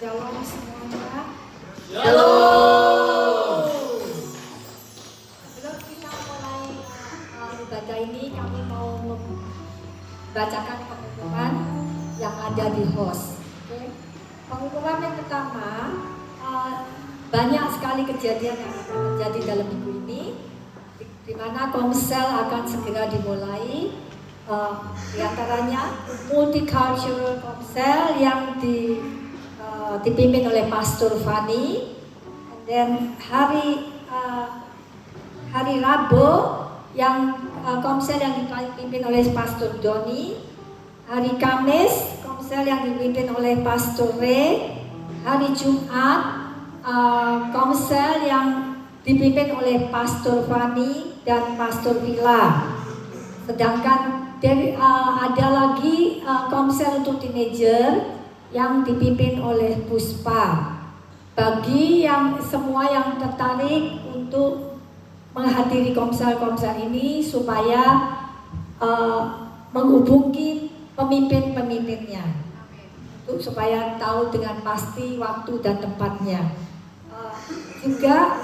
Shalom semuanya. Shalom. Sebelum kita mulai ibadah ini, kami mau membacakan pengumuman yang ada di host. Oke. Pengumuman yang pertama, banyak sekali kejadian yang akan terjadi dalam minggu ini, di mana komsel akan segera dimulai. Di antaranya multicultural komsel yang dipimpin oleh Pastor Fani, dan hari Rabu yang komsel yang dipimpin oleh Pastor Doni, hari Kamis komsel yang dipimpin oleh Pastor Ray, hari Jumat komsel yang dipimpin oleh Pastor Fani dan Pastor Villa. Sedangkan ada lagi komsel untuk teenager yang dipimpin oleh Puspa. Bagi semua yang tertarik untuk menghadiri komsel-komsel ini, supaya menghubungi pemimpin-pemimpinnya, supaya tahu dengan pasti waktu dan tempatnya. Juga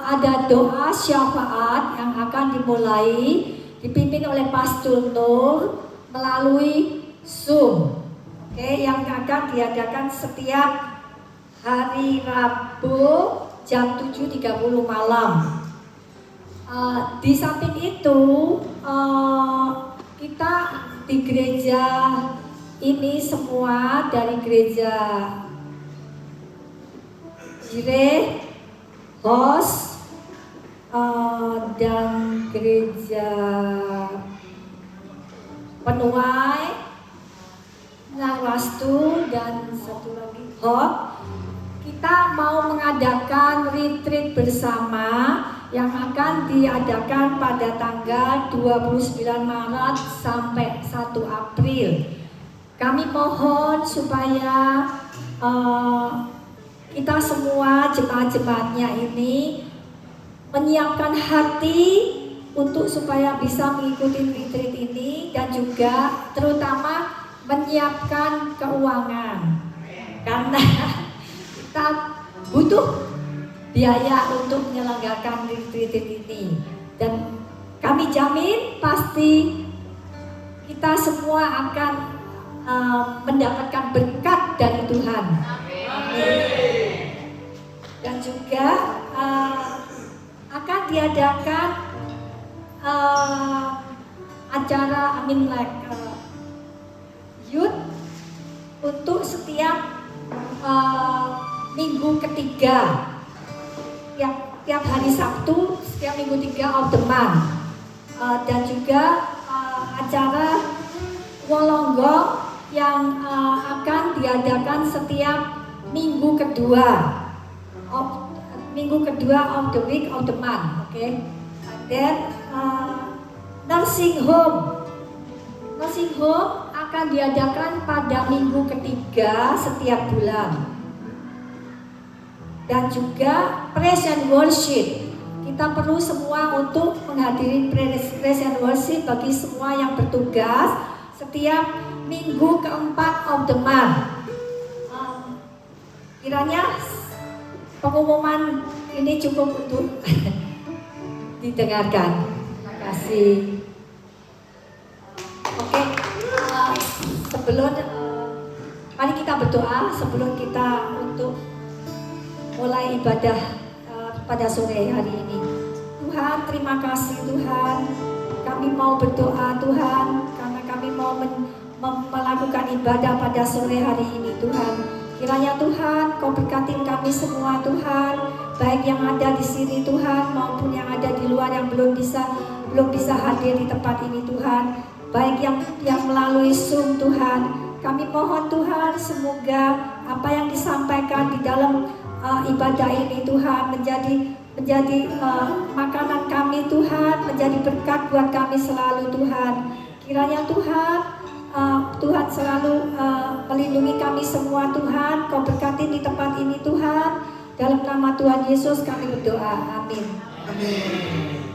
ada doa syafaat yang akan dimulai, dipimpin oleh Pastor Nur melalui Zoom. Yang akan diadakan setiap hari Rabu jam 7.30 malam. Di samping itu, kita di gereja ini semua dari gereja Jire, Host, dan gereja Penuai, Narwastu, dan satu lagi Hope, kita mau mengadakan retreat bersama yang akan diadakan pada tanggal 29 Maret sampai 1 April. Kami mohon supaya kita semua jemaat-jemaatnya ini menyiapkan hati untuk supaya bisa mengikuti retreat ini, dan juga terutama menyiapkan keuangan, karena kita butuh biaya untuk menyelenggarakan retreat ini, dan kami jamin pasti kita semua akan mendapatkan berkat dari Tuhan. Amin. Dan juga akan diadakan acara Youth untuk setiap minggu ketiga, tiap hari Sabtu, setiap minggu 3 of the month, dan juga acara Wolonggong yang akan diadakan setiap minggu kedua of the week of the month. Dan nursing home akan diadakan pada minggu ketiga setiap bulan. Dan juga praise and worship, kita perlu semua untuk menghadiri praise and worship bagi semua yang bertugas setiap minggu keempat of the month. Kiranya pengumuman ini cukup untuk didengarkan. Terima kasih. Mari kita berdoa sebelum kita untuk mulai ibadah pada sore hari ini. Tuhan, terima kasih Tuhan. Kami mau berdoa Tuhan, karena kami mau melakukan ibadah pada sore hari ini Tuhan. Kiranya Tuhan, Kau berkatin kami semua Tuhan, baik yang ada di sini Tuhan, maupun yang ada di luar yang belum bisa hadir di tempat ini Tuhan, baik yang melalui Zoom Tuhan. Kami mohon Tuhan, semoga apa yang disampaikan di dalam ibadah ini Tuhan menjadi makanan kami Tuhan, menjadi berkat buat kami selalu Tuhan. Kiranya Tuhan selalu melindungi kami semua Tuhan. Kau berkati di tempat ini Tuhan. Dalam nama Tuhan Yesus kami berdoa. Amin. Amin.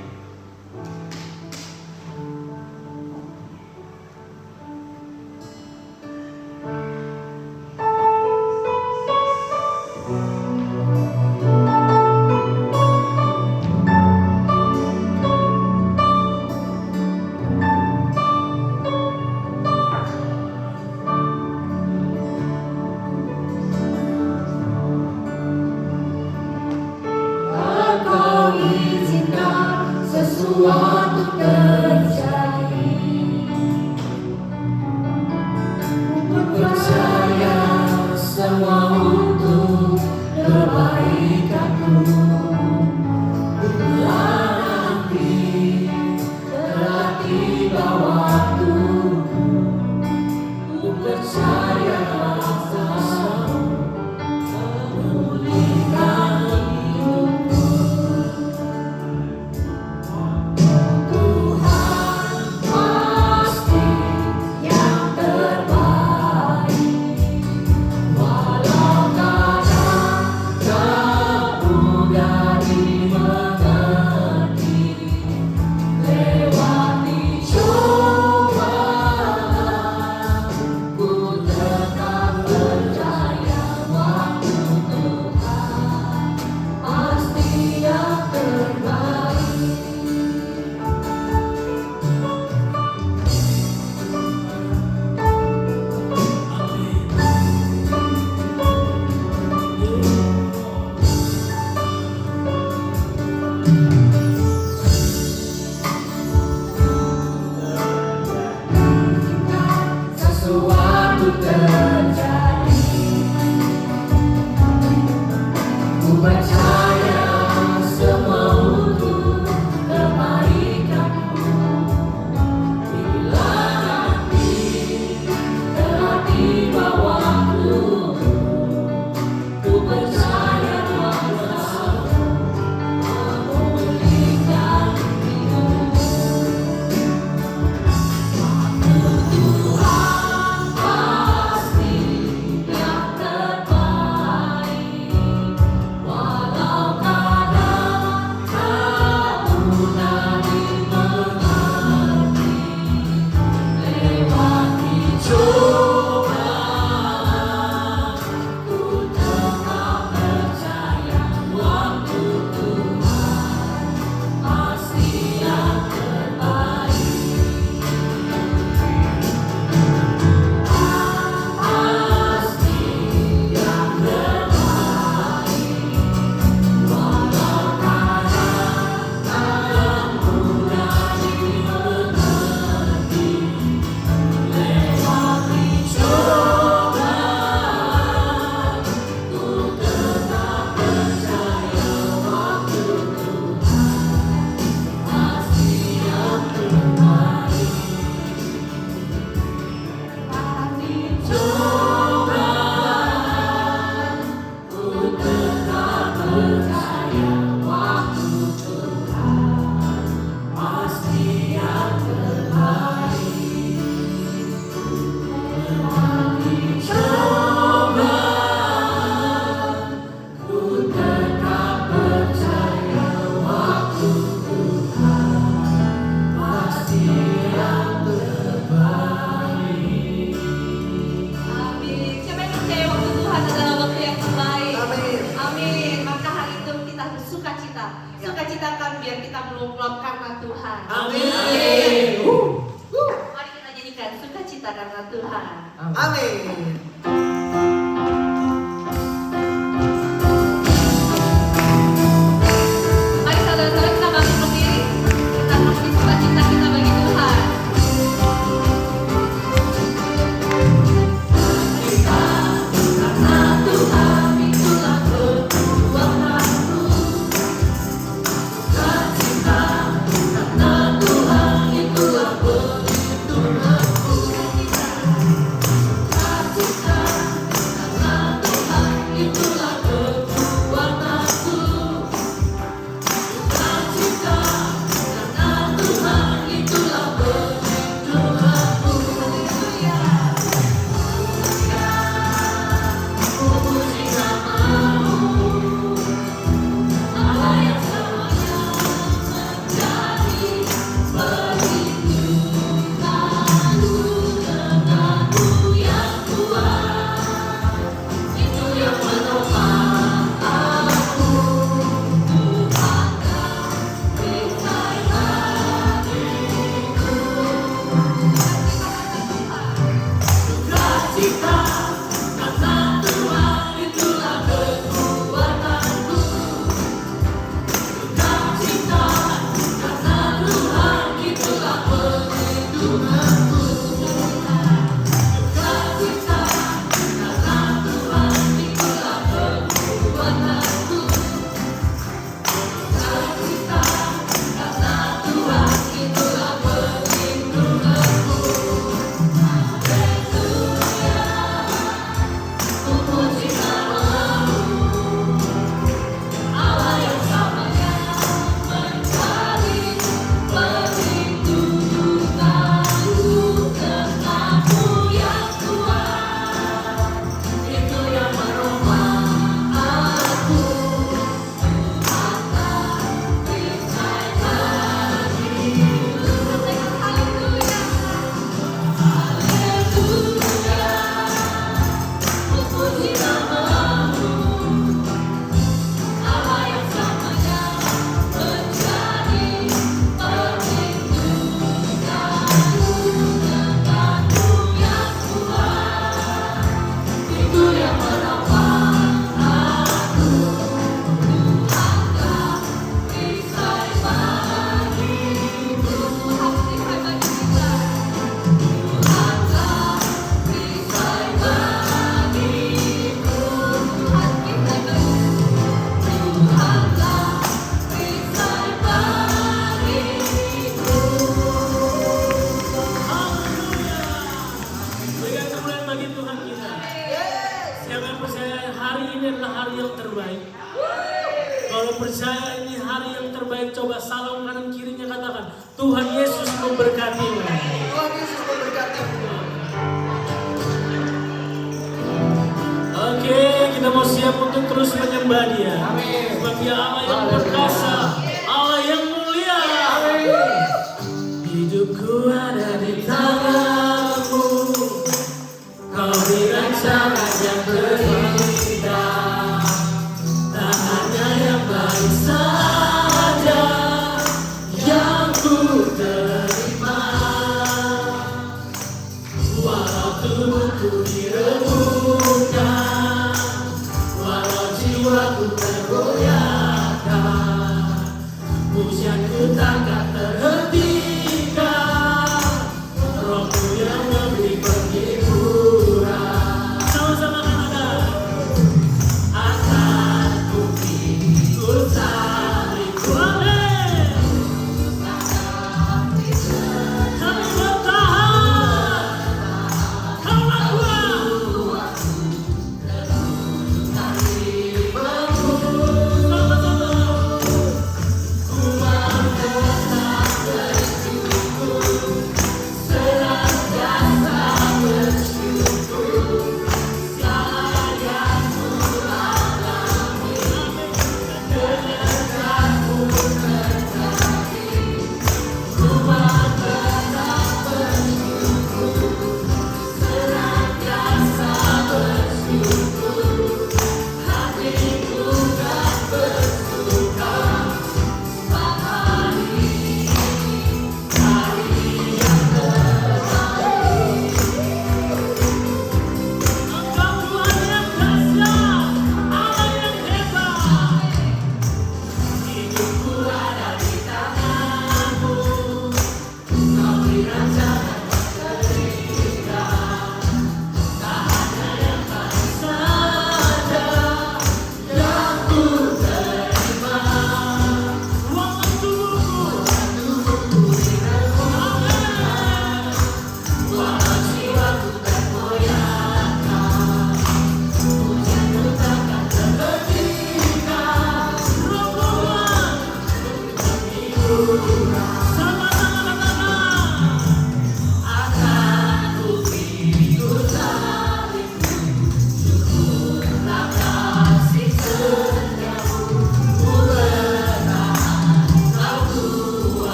Sukacitakan biar kita meluap karena Tuhan. Amin. Mari kita nyanyikan sukacita karena Tuhan. Amin. Mari saudara-saudara kita bangkit berdiri. Kita kasih sukacita kita bagi Tuhan. Karena Tuhan itulah kekuatanku. Sukacita karena Tuhan itulah perlindunganku. Sukacita karena Tuhan itulah kekuatanku. Sukacita karena Tuhan itulah perlindunganku. Memuji namamu, Allah yang semuanya menjadi perlindunganku. Denganmu yang kuat, itu yang menopang aku. Tuhan berikan hatiku. Sukacita karena Tuhan itulah kekuatanku. Sukacita karena Tuhan itulah perlindunganku. Sukacita karena Tuhan itulah kekuatanku. Sukacita karena Tuhan itulah perlindunganku. Haleluya. hari ini adalah hari yang terbaik. Kalau percaya ini hari yang terbaik, coba salam kanan kirinya, katakan Tuhan Yesus memberkatimu. Tuhan Yesus memberkati. Oke, kita mau siap untuk terus menyembah Dia. Amin. Sebab Dia Allah yang perkasa, Allah yang mulia. Hidupku ada di tangan-Mu, Kau beri rencana yang terindah, tak hanya yang baik saja yang ku terima. Walau tubuhku diremukkan, walau jiwaku tergoyahkan, pujianku takkan terhentikan, Rohmu yang memberi penghiburan. Sama-sama katakan, akan ku ikut salibku. Amin. Kami bertahan, Kaulah kuat.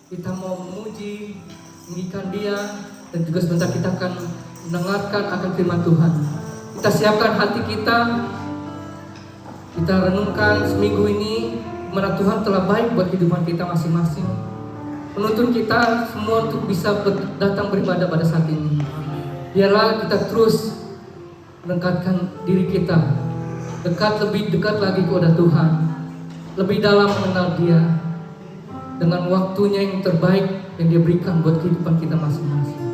kita mau memuji, meninggikan Dia, dan juga sebentar kita akan mendengarkan akan firman Tuhan. Kita siapkan hati kita, kita renungkan seminggu ini mana Tuhan telah baik buat kehidupan kita masing-masing. Menuntun kita semua untuk bisa datang beribadah pada saat ini. Biarlah kita terus mendekatkan diri kita, lebih dekat lagi kepada Tuhan, lebih dalam mengenal Dia dengan waktunya yang terbaik yang Dia berikan buat kehidupan kita masing-masing.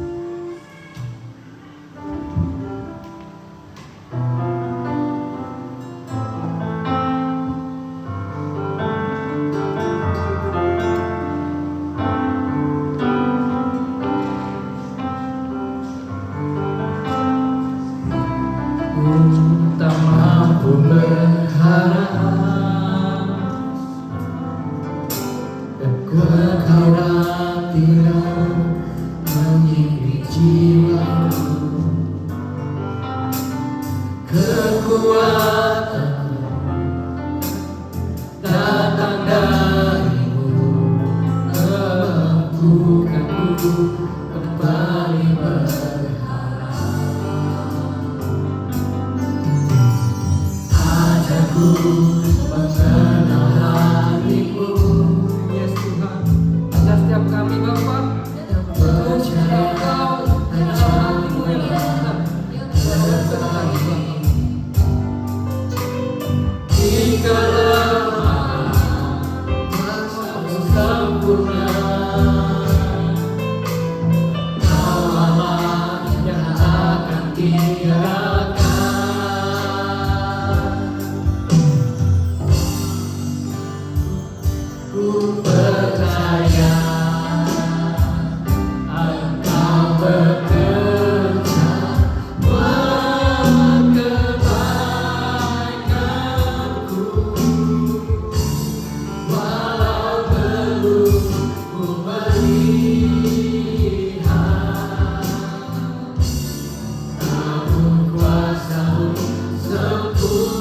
Tak mampu berharap kekhawatiran mengimpit jiwaku, kekuatan datang darimu, memampukanku kembali mengenal harimu. Yes Tuhan, ajar setiap kami Bapa, percaya Engkau dalam hatimu yang benar, dan kenal Bapa. Jikalau aku sempurna, Kau Allah yang akan tinggalkan. Ku percaya Engkau bekerja buat kebaikanku, walau belum ku melihat, namun kuasa-Mu sempurna.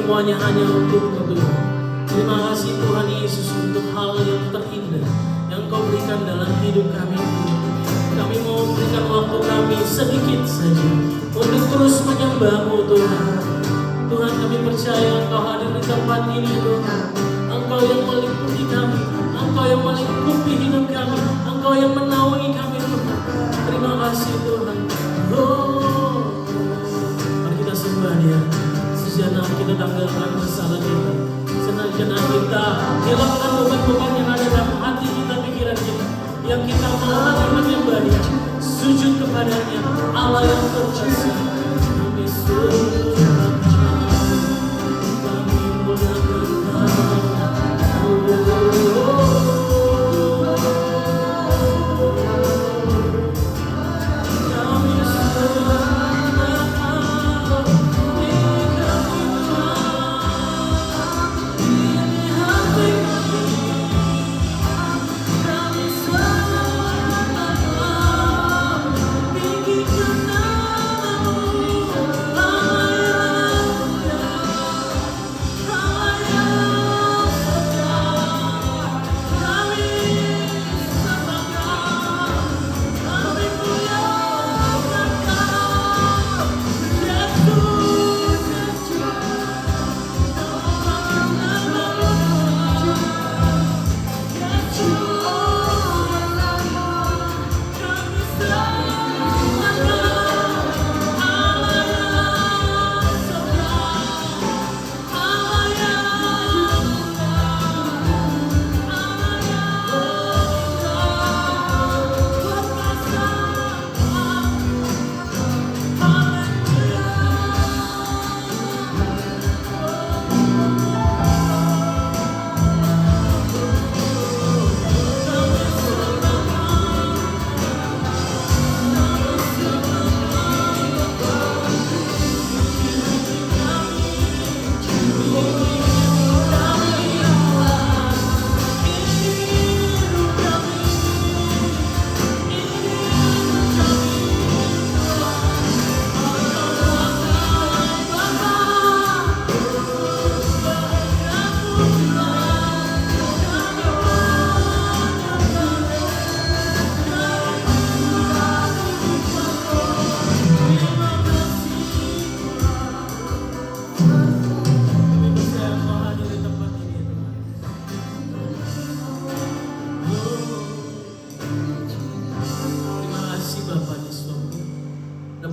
semuanya hanya untuk-Mu Tuhan. Terima kasih Tuhan Yesus untuk hal yang terindah yang Kau berikan dalam hidup kami. Kami mau berikan waktu kami sedikit saja untuk terus menyembah-Mu Tuhan. Tuhan, kami percaya Engkau hadir di tempat ini Tuhan. Engkau yang meliputi kami, Engkau yang melingkupi hidup kami, Engkau yang menaungi kami Tuhan. Terima kasih Tuhan. Mari kita sembah Dia. Sejenak kita tanggalkan masalah kita. Sejenak kita hilangkan beban-beban yang ada dalam hati kita, pikiran kita. Yang kita mau hanya menyembah Dia, sujud kepadanya, Allah yang berkuasa. Kami sujud, kami muliakan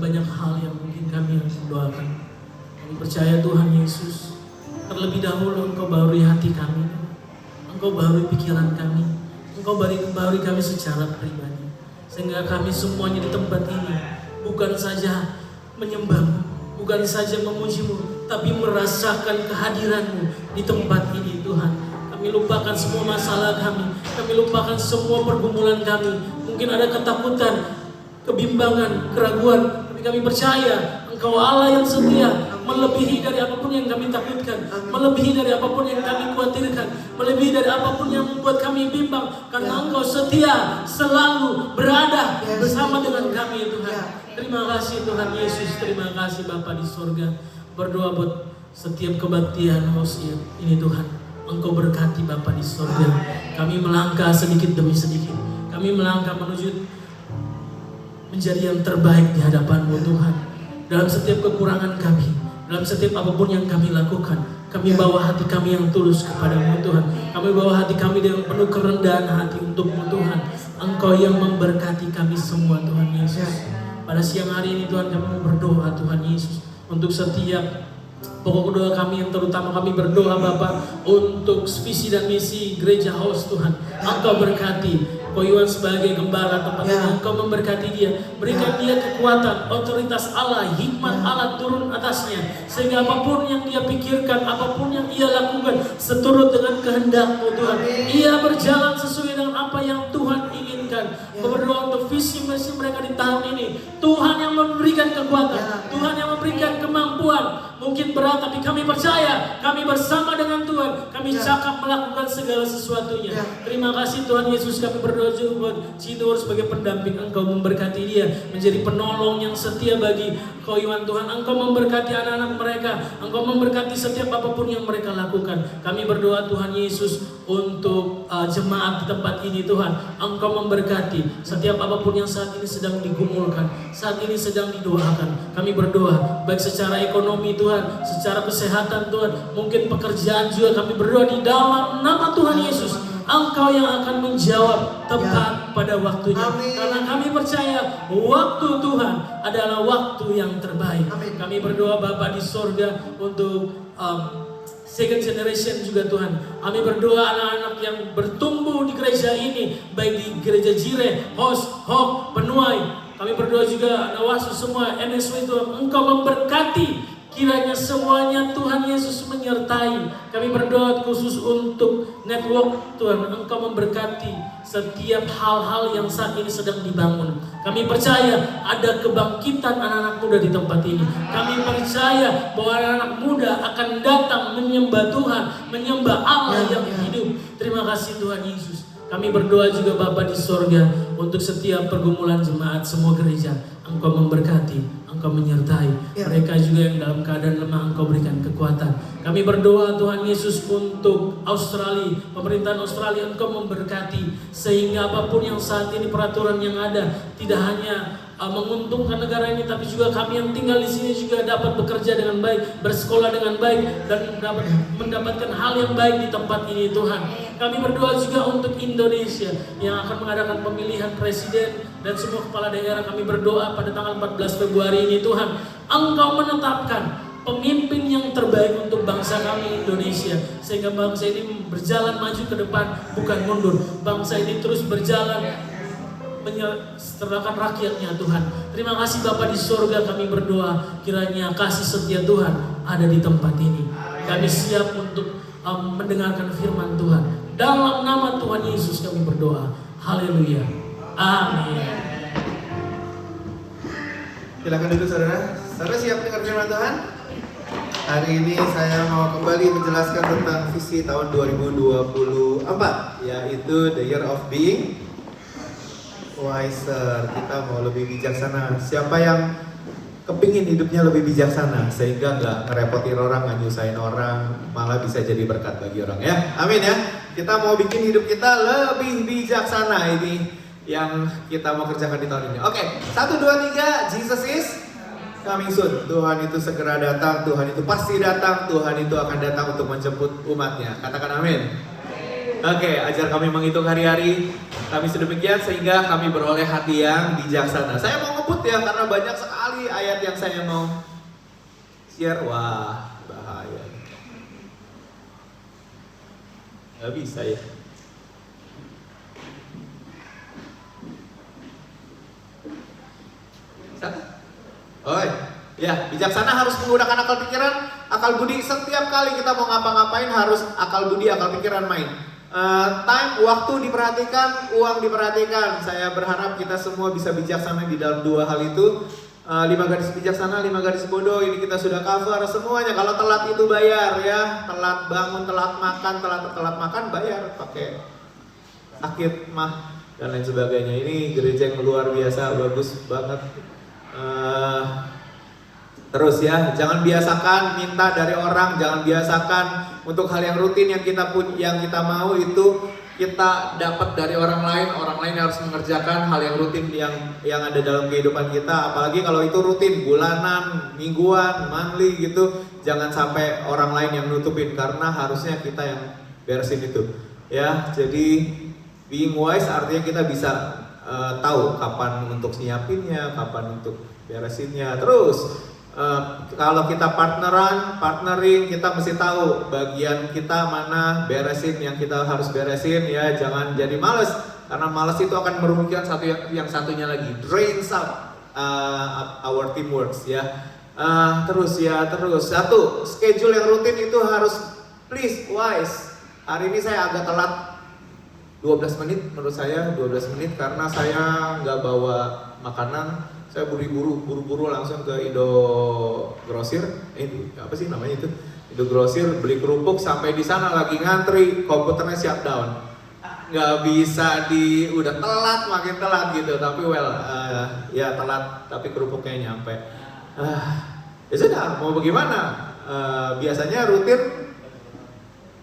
banyak hal yang mungkin kami harus doakan. Kami percaya Tuhan Yesus, terlebih dahulu Engkau baharui hati kami, Engkau baharui pikiran kami, Engkau baharui kami secara pribadi, sehingga kami semuanya di tempat ini bukan saja menyembah-Mu, bukan saja memuji-Mu, tapi merasakan kehadiran-Mu di tempat ini Tuhan. Kami lupakan semua masalah kami lupakan semua pergumulan kami. Mungkin ada ketakutan, kebimbangan, keraguan, tapi kami percaya Engkau Allah yang setia, melebihi dari apapun yang kami takutkan, melebihi dari apapun yang kami khawatirkan, melebihi dari apapun yang membuat kami bimbang, karena Engkau setia, selalu berada bersama dengan kami Tuhan. Terima kasih Tuhan Yesus, terima kasih Bapa di sorga. Berdoa buat setiap kebaktian Hosea ini Tuhan, Engkau berkati Bapa di sorga. Kami melangkah sedikit demi sedikit, kami melangkah menuju menjadi yang terbaik di hadapan-Mu Tuhan. Dalam setiap kekurangan kami, dalam setiap apapun yang kami lakukan, kami bawa hati kami yang tulus kepada-Mu Tuhan. Kami bawa hati kami dengan penuh kerendahan hati untuk-Mu Tuhan. Engkau yang memberkati kami semua Tuhan Yesus. Pada siang hari ini Tuhan, kami mau berdoa Tuhan Yesus untuk setiap pokok doa kami, yang terutama kami berdoa Bapa untuk visi dan misi Gereja House Tuhan. Engkau berkati Koyuan sebagai gembala tempat ini, Engkau memberkati dia, berikan dia kekuatan, otoritas Allah, hikmat Allah turun atasnya, sehingga apapun yang dia pikirkan, apapun yang ia lakukan seturut dengan kehendak-Mu Tuhan. Ia berjalan sesuai dengan apa yang Tuhan inginkan berikan. Engkau berdoa untuk visi misi mereka di tahun ini. Tuhan yang memberikan kekuatan, Tuhan yang memberikan kemampuan. Mungkin berat, tapi kami percaya, kami bersama dengan Tuhan, kami cakap melakukan segala sesuatunya. Terima kasih Tuhan Yesus, kami berdoa juga buat Cinur sebagai pendamping. Engkau memberkati dia, menjadi penolong yang setia bagi Koiwan Tuhan. Engkau memberkati anak-anak mereka, Engkau memberkati setiap apapun yang mereka lakukan. Kami berdoa Tuhan Yesus untuk jemaat di tempat ini Tuhan. Engkau memberkati setiap apapun yang saat ini sedang digumulkan, saat ini sedang didoakan. Kami berdoa baik secara ekonomi Tuhan, secara kesehatan Tuhan, mungkin pekerjaan juga. Kami berdoa di dalam nama Tuhan Yesus, Engkau yang akan menjawab tepat pada waktunya. Amin. Karena kami percaya waktu Tuhan adalah waktu yang terbaik. Amin. Kami berdoa Bapa di sorga untuk second generation juga Tuhan. Kami berdoa anak-anak yang bertumbuh di gereja ini, baik di gereja Jire, Hos, Hok, Penuai. Kami berdoa juga Nawasu semua, NSW Tuhan, Engkau memberkati. Kiranya semuanya Tuhan Yesus menyertai. Kami berdoa khusus untuk network Tuhan, Engkau memberkati setiap hal-hal yang saat ini sedang dibangun. Kami percaya ada kebangkitan anak-anak muda di tempat ini. Kami percaya bahwa anak-anak muda akan datang menyembah Tuhan, menyembah Allah yang hidup. Terima kasih Tuhan Yesus. Kami berdoa juga Bapa di sorga untuk setiap pergumulan jemaat semua gereja. Engkau memberkati, Engkau menyertai. Mereka juga yang dalam keadaan lemah, Engkau berikan kekuatan. Kami berdoa Tuhan Yesus untuk Australia, pemerintahan Australia, Engkau memberkati. Sehingga apapun yang saat ini peraturan yang ada tidak hanya menguntungkan negara ini, tapi juga kami yang tinggal di sini juga dapat bekerja dengan baik, bersekolah dengan baik, dan dapat mendapatkan hal yang baik di tempat ini Tuhan. Kami berdoa juga untuk Indonesia yang akan mengadakan pemilihan presiden dan semua kepala daerah. Kami berdoa pada tanggal 14 Februari ini Tuhan, Engkau menetapkan pemimpin yang terbaik untuk bangsa kami Indonesia, sehingga bangsa ini berjalan maju ke depan, bukan mundur. Bangsa ini terus berjalan menyerahkan rakyatnya Tuhan. Terima kasih Bapa di sorga, kami berdoa kiranya kasih setia Tuhan ada di tempat ini. Kami siap untuk mendengarkan firman Tuhan. Dalam nama Tuhan Yesus kami berdoa. Haleluya. Amin. Silakan duduk saudara. Saudara siap dengar firman Tuhan? Hari ini saya mau kembali menjelaskan tentang visi tahun 2024, yaitu the year of being wiser. Kita mau lebih bijaksana. Siapa yang kepingin hidupnya lebih bijaksana sehingga nggak ngerepotin orang, nggak nyusahin orang, malah bisa jadi berkat bagi orang ya. Amin ya. Kita mau bikin hidup kita lebih bijaksana. Ini yang kita mau kerjakan di tahun ini. Oke, 1, 2, 3. Jesus is coming soon. Tuhan itu segera datang. Tuhan itu pasti datang. Tuhan itu akan datang untuk menjemput umatnya. Katakan amin. Oke, ajar kami menghitung hari-hari kami sedemikian sehingga kami beroleh hati yang bijaksana. Saya mau ngebut ya karena banyak sekali ayat yang saya mau share. Wah, bahaya. Gak bisa ya. Bisa? Oh ya, bijaksana harus menggunakan akal pikiran, akal budi. Setiap kali kita mau ngapa-ngapain harus akal budi, akal pikiran main. Time, waktu diperhatikan, uang diperhatikan. Saya berharap kita semua bisa bijaksana di dalam dua hal itu. 5 gadis bijaksana, 5 gadis bodoh, ini kita sudah cover semuanya. Kalau telat itu bayar ya, telat bangun, telat makan bayar, pakai sakit mah dan lain sebagainya. Ini gereja yang luar biasa, bagus banget. Terus ya, jangan biasakan minta dari orang, jangan biasakan untuk hal yang rutin yang kita mau itu kita dapat dari orang lain harus mengerjakan hal yang rutin yang ada dalam kehidupan kita. Apalagi kalau itu rutin, bulanan, mingguan, monthly gitu, jangan sampai orang lain yang nutupin karena harusnya kita yang beresin itu. Ya, jadi being wise artinya kita bisa tahu kapan untuk nyiapinnya, kapan untuk beresinnya. Terus kalau kita partnering, kita mesti tahu bagian kita mana beresin yang kita harus beresin ya. Jangan jadi malas, karena malas itu akan merugikan yang satunya lagi. Drains up our teamwork ya. Terus. Satu, schedule yang rutin itu harus please wise. Hari ini saya agak telat. 12 menit menurut saya, 12 menit karena saya nggak bawa makanan. Saya buru-buru langsung ke Indo Grosir, apa sih namanya itu? Indo Grosir, beli kerupuk, sampai di sana lagi ngantri, komputernya shutdown. Nggak bisa udah telat, makin telat gitu, tapi ya telat, tapi kerupuknya nyampe. Ya sudah, mau bagaimana? Biasanya rutin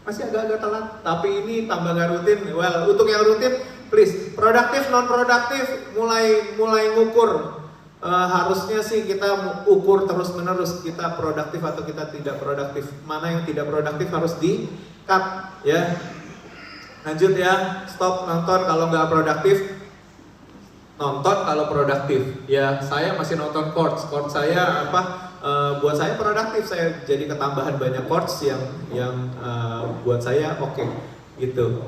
masih agak-agak telat, tapi ini tambah nggak rutin. Untuk yang rutin, please, produktif, non produktif, mulai ngukur. Harusnya sih kita ukur terus menerus kita produktif atau kita tidak produktif. Mana yang tidak produktif harus di cut ya. Lanjut ya, stop nonton kalau nggak produktif, nonton kalau produktif. Ya saya masih nonton chords saya buat saya produktif, saya jadi ketambahan banyak chords yang buat saya oke, gitu.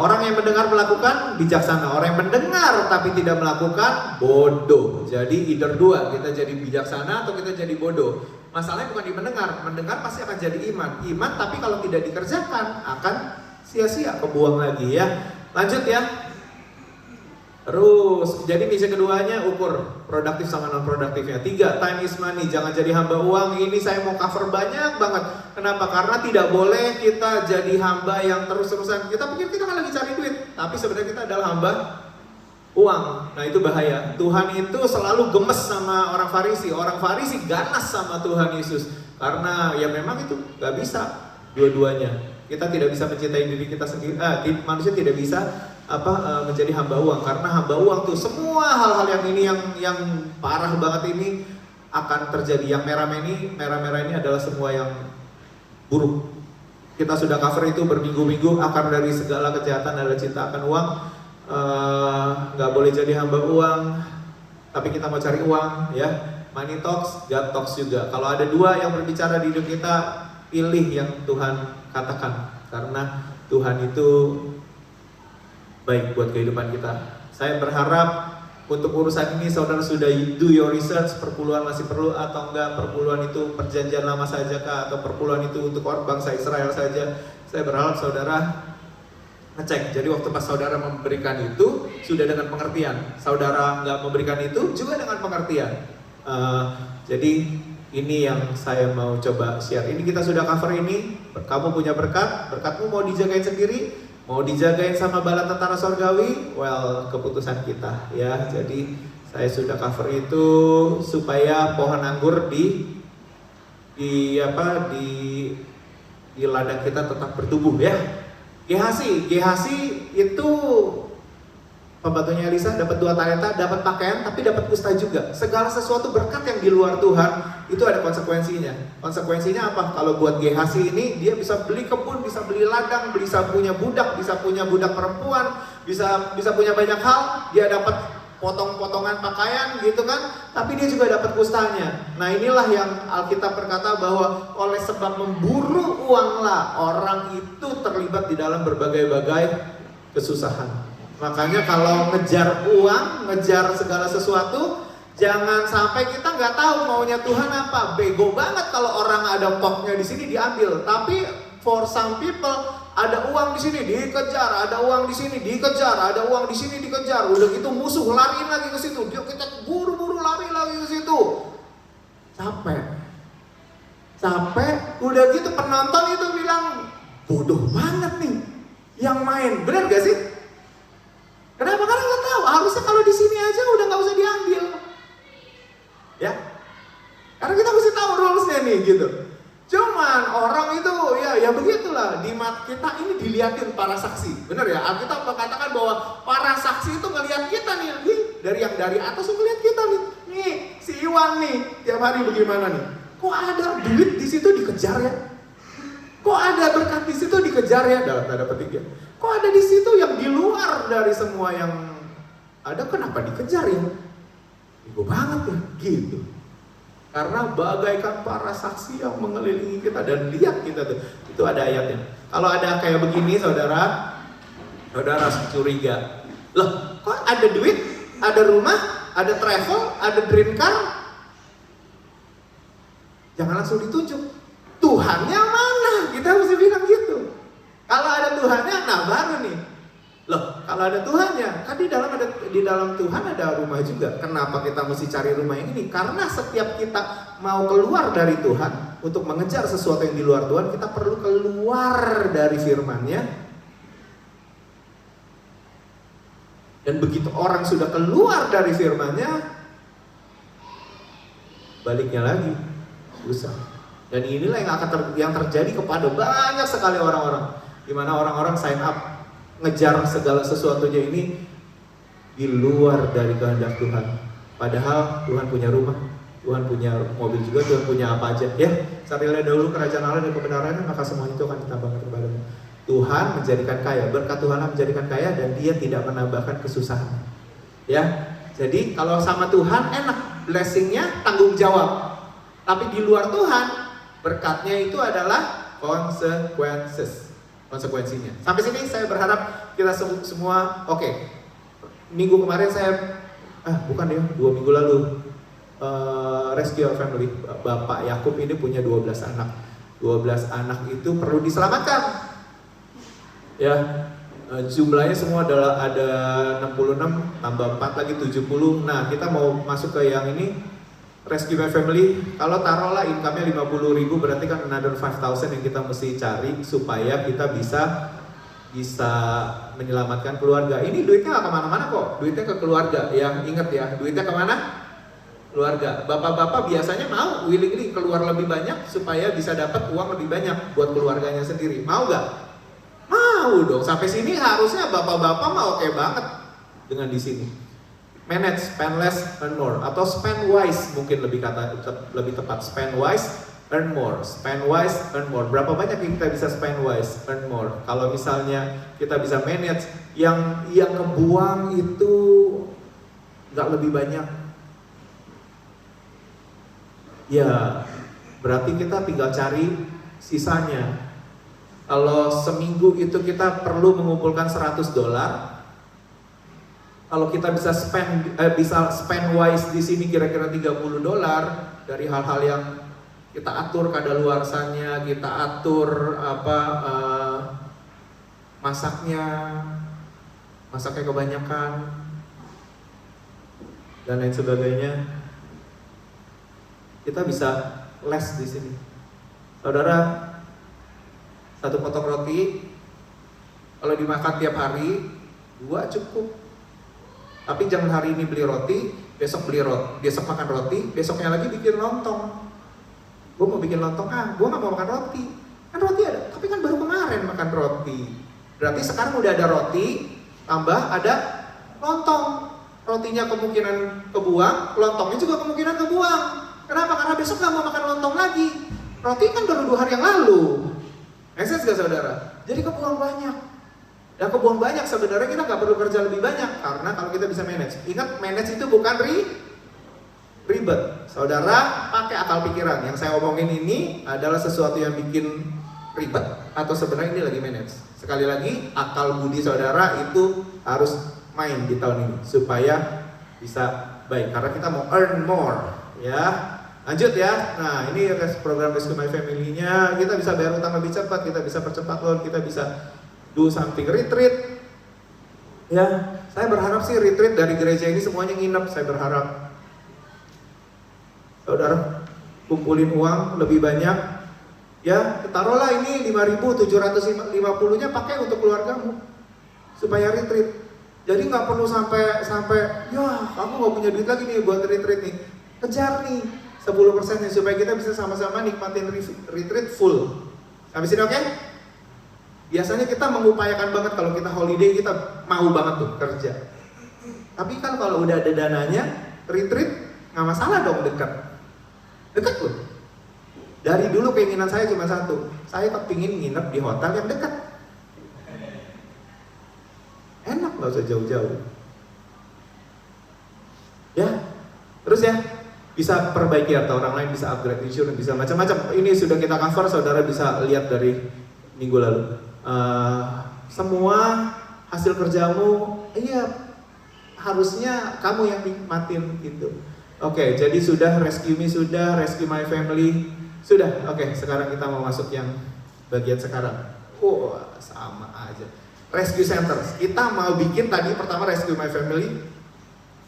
Orang yang mendengar melakukan bijaksana, orang yang mendengar tapi tidak melakukan bodoh. Jadi either dua, kita jadi bijaksana atau kita jadi bodoh. Masalahnya bukan di mendengar pasti akan jadi iman tapi kalau tidak dikerjakan akan sia-sia, kebuang lagi ya. Lanjut ya. Terus, jadi misi keduanya ukur produktif sama non produktifnya. 3, time is money, jangan jadi hamba uang. Ini saya mau cover banyak banget. Kenapa? Karena tidak boleh kita jadi hamba yang terus-terusan. Kita pikir kita kan lagi cari duit, tapi sebenarnya kita adalah hamba uang. Nah itu bahaya. Tuhan itu selalu gemes sama orang Farisi. Orang Farisi ganas sama Tuhan Yesus. Karena ya memang itu gak bisa dua-duanya. Kita tidak bisa mencintai diri kita sendiri. Manusia tidak bisa menjadi hamba uang, karena hamba uang tuh semua hal-hal yang ini yang parah banget ini akan terjadi. Yang merah-merah ini adalah semua yang buruk. Kita sudah cover itu berminggu-minggu. Akar dari segala kejahatan adalah cinta akan uang. Nggak boleh jadi hamba uang, tapi kita mau cari uang ya. Money talks, God talks juga. Kalau ada dua yang berbicara di hidup kita, pilih yang Tuhan katakan, karena Tuhan itu baik buat kehidupan kita. Saya berharap untuk urusan ini saudara sudah do your research, perpuluhan masih perlu atau enggak, perpuluhan itu perjanjian lama saja kah, atau perpuluhan itu untuk orang bangsa Israel saja. Saya berharap saudara ngecek. Jadi waktu pas saudara memberikan itu sudah dengan pengertian, saudara nggak memberikan itu juga dengan pengertian. Jadi ini yang saya mau coba share. Ini kita sudah cover ini. Kamu punya berkat, berkatmu mau dijagain sendiri, mau dijagain sama bala tentara sorgawi, keputusan kita ya. Jadi saya sudah cover itu supaya pohon anggur di ladang kita tetap bertumbuh ya. GHC itu pembantunya Elisa dapat 2 talenta, dapat pakaian, tapi dapat kusta juga. Segala sesuatu berkat yang di luar Tuhan itu ada konsekuensinya. Konsekuensinya apa? Kalau buat GHC ini dia bisa beli kebun, bisa beli ladang, bisa punya budak perempuan, bisa punya banyak hal. Dia dapat potong-potongan pakaian gitu kan, tapi dia juga dapat kustanya. Nah inilah yang Alkitab berkata bahwa oleh sebab memburu uanglah orang itu terlibat di dalam berbagai-bagai kesusahan. Makanya kalau ngejar uang, ngejar segala sesuatu, jangan sampai kita nggak tahu maunya Tuhan apa. Bego banget kalau orang ada poknya di sini diambil. Tapi for some people ada uang di sini dikejar, ada uang di sini dikejar, ada uang di sini dikejar. Udah gitu musuh lari lagi ke situ, dia kita buru-buru lari lagi ke situ. Capek. Udah gitu penonton itu bilang bodoh banget nih yang main. Bener gak sih? Kenapa? Karena nggak tahu. Harusnya kalau di sini aja udah nggak usah diambil, ya. Karena kita mesti tahu rulesnya nih, gitu. Cuman orang itu ya begitulah. Di mata kita ini dilihatin para saksi, bener ya? Alkitab mengatakan bahwa para saksi itu ngelihat kita nih, dari atas tuh ngelihat kita nih. Nih si Iwan nih tiap hari bagaimana nih? Kok ada duit di situ dikejar ya? Kok ada berkat di situ dikejar ya? Dalam tanda petik ya. Kok ada di situ yang di luar dari semua yang ada, kenapa dikejar ya? Ibu banget ya, gitu. Karena bagaikan para saksi yang mengelilingi kita dan lihat kita tuh. Itu ada ayatnya. Kalau ada kayak begini saudara curiga. Loh, kok ada duit, ada rumah, ada travel, ada dream car? Jangan langsung ditunjuk. Tuhannya mana? Kita mesti bilang gitu. Kalau ada Tuhannya, nah baru nih. nggak ada Tuhannya. Kan di dalam Tuhan ada rumah juga. Kenapa kita mesti cari rumah yang ini? Karena setiap kita mau keluar dari Tuhan untuk mengejar sesuatu yang di luar Tuhan, kita perlu keluar dari firman-Nya. Dan begitu orang sudah keluar dari firman-Nya, baliknya lagi susah. Dan inilah yang terjadi kepada banyak sekali orang-orang, di mana orang-orang sign up ngejar segala sesuatunya ini di luar dari kehendak Tuhan. Padahal Tuhan punya rumah, Tuhan punya mobil juga, Tuhan punya apa aja. Ya, carilah dahulu kerajaan Allah dan kebenarannya, maka semua itu akan ditambahkan kepadamu. Tuhan menjadikan kaya, berkat Tuhan menjadikan kaya, dan Dia tidak menambahkan kesusahan. Ya, jadi kalau sama Tuhan enak, blessingnya tanggung jawab. Tapi di luar Tuhan, berkatnya itu adalah konsekuensinya. Sampai sini saya berharap kita semua oke. Minggu kemarin bukan ya, 2 minggu lalu Rescue Our Family, Bapak Yakub ini punya 12 anak. 12 anak itu perlu diselamatkan. Ya, jumlahnya semua adalah ada 66 tambah 4 lagi 70. Nah, kita mau masuk ke yang ini Rescue My Family. Kalau taruhlah income-nya 50.000, berarti kan another 5,000 yang kita mesti cari supaya kita bisa menyelamatkan keluarga. Ini duitnya nggak kemana-mana kok, duitnya ke keluarga. Yang inget ya, duitnya kemana? Keluarga. Bapak-bapak biasanya mau willingly keluar lebih banyak supaya bisa dapat uang lebih banyak buat keluarganya sendiri. Mau nggak? Mau dong. Sampai sini harusnya bapak-bapak mah oke banget dengan di sini. Manage, spend less, earn more, atau spend wise mungkin lebih tepat. Spend wise, earn more. Spend wise, earn more. Berapa banyak yang kita bisa spend wise, earn more? Kalau misalnya kita bisa manage, yang kebuang itu nggak lebih banyak, ya berarti kita tinggal cari sisanya. Kalau seminggu itu kita perlu mengumpulkan $100, kalau kita bisa spend wise di sini kira-kira $30 dari hal-hal yang kita atur kadaluarsanya, kita atur masaknya kebanyakan dan lain sebagainya, kita bisa less di sini. Saudara, 1 potong roti kalau dimakan tiap hari 2 cukup. Tapi jangan hari ini beli roti, besok makan roti, besoknya lagi bikin lontong. Gue mau bikin lontong, gue gak mau makan roti. Kan roti ada, tapi kan baru kemarin makan roti. Berarti sekarang udah ada roti, tambah ada lontong. Rotinya kemungkinan kebuang, lontongnya juga kemungkinan kebuang. Kenapa? Karena besok gak mau makan lontong lagi. Roti kan baru 2 hari yang lalu. Ekses gak saudara? Jadi kebuang banyak. Dan kebuang banyak sebenarnya kita nggak perlu kerja lebih banyak, karena kalau kita bisa manage. Ingat, manage itu bukan ribet. Saudara pakai akal pikiran. Yang saya omongin ini adalah sesuatu yang bikin ribet atau sebenarnya ini lagi manage. Sekali lagi, akal budi saudara itu harus main di tahun ini supaya bisa baik. Karena kita mau earn more, ya. Lanjut ya. Nah, ini program Rescue My Family-nya. Kita bisa bayar utang lebih cepat, kita bisa percepat loan, kita bisa do something retreat. Ya, saya berharap sih retreat dari gereja ini semuanya nginep. Saya berharap saudara kumpulin uang lebih banyak. Ya, taruhlah ini 5.750-nya pakai untuk keluargamu supaya retreat. Jadi nggak perlu sampai ya kamu nggak punya duit lagi nih buat retreat nih. Kejar nih 10% nih supaya kita bisa sama-sama nikmatin retreat full. Sampai sini oke? Biasanya kita mengupayakan banget kalau kita holiday, kita mau banget tuh kerja. Tapi kan kalau udah ada dananya, retreat nggak masalah dong, dekat pun. Dari dulu keinginan saya cuma satu, saya kepingin nginep di hotel yang dekat. Enak, nggak usah jauh-jauh. Ya, terus ya bisa perbaiki atau orang lain bisa upgrade insurance, bisa macam-macam. Ini sudah kita cover, saudara bisa lihat dari minggu lalu. Semua hasil kerjamu, iya harusnya kamu yang nikmatin gitu. Oke, jadi sudah Rescue Me, sudah Rescue My Family, sudah. Oke, sekarang kita mau masuk yang bagian sekarang. Sama aja. rescue center. Kita mau bikin tadi pertama Rescue My Family,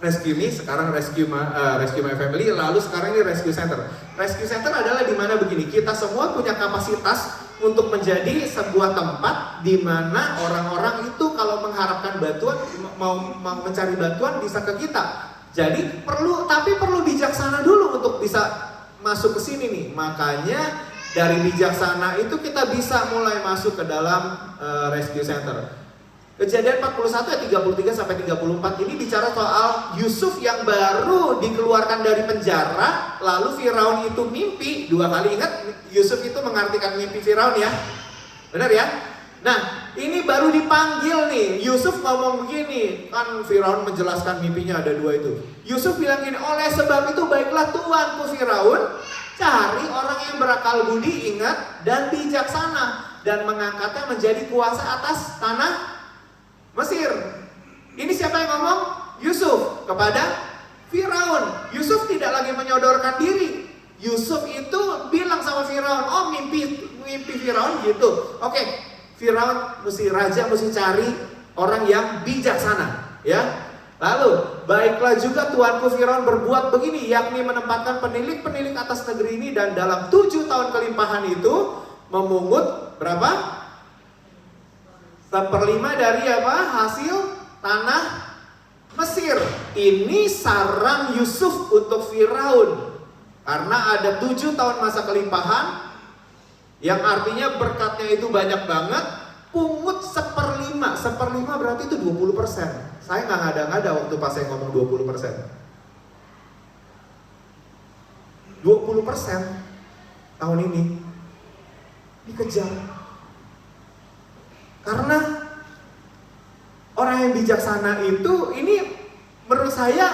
Rescue Me, sekarang Rescue My Family, lalu sekarang ini Rescue Center. Rescue Center adalah di mana begini, kita semua punya kapasitas untuk menjadi sebuah tempat di mana orang-orang itu kalau mengharapkan bantuan, mau mencari bantuan bisa ke kita. Jadi perlu bijaksana dulu untuk bisa masuk ke sini nih. Makanya dari bijaksana itu kita bisa mulai masuk ke dalam Rescue Center. Kejadian 41 ayat 33 sampai 34 ini bicara soal Yusuf yang baru dikeluarkan dari penjara, lalu Firaun itu mimpi 2 kali. Ingat, Yusuf itu mengartikan mimpi Firaun ya. Benar ya? Nah, ini baru dipanggil nih. Yusuf ngomong begini, kan Firaun menjelaskan mimpinya ada 2 itu. Yusuf bilang gini, oleh sebab itu baiklah tuanku Firaun, cari orang yang berakal budi, ingat, dan bijaksana, dan mengangkatnya menjadi kuasa atas tanah Mesir. Ini siapa yang ngomong? Yusuf kepada Firaun. Yusuf tidak lagi menyodorkan diri. Yusuf itu bilang sama Firaun, oh mimpi Firaun gitu. Oke, Firaun raja mesti cari orang yang bijaksana, ya. Lalu, baiklah juga tuanku Firaun berbuat begini, yakni menempatkan penilik-penilik atas negeri ini, dan dalam 7 tahun kelimpahan itu memungut berapa? 1/5 dari apa? Hasil tanah Mesir. Ini saran Yusuf untuk Firaun. Karena ada 7 tahun masa kelimpahan, yang artinya berkatnya itu banyak banget. Pungut 1/5. 1/5 berarti itu 20%. Saya nggak ngada-ngada waktu pas saya ngomong 20%. 20% tahun ini dikejar. Karena orang yang bijaksana itu, ini menurut saya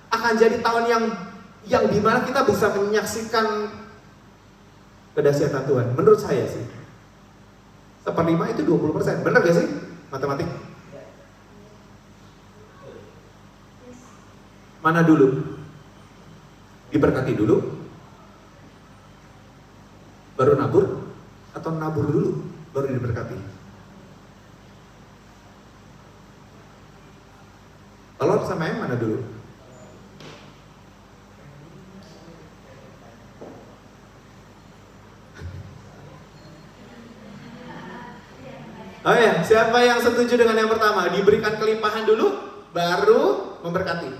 akan jadi tahun yang dimana kita bisa menyaksikan kedahsyatan Tuhan. Menurut saya sih 1/5 itu 20%. Benar gak sih matematik? Mana dulu? Diberkati dulu, baru nabur, atau nabur dulu baru diberkati? Telur sama yang mana dulu? Oh ya, siapa yang setuju dengan yang pertama? Diberikan kelimpahan dulu, baru memberkati.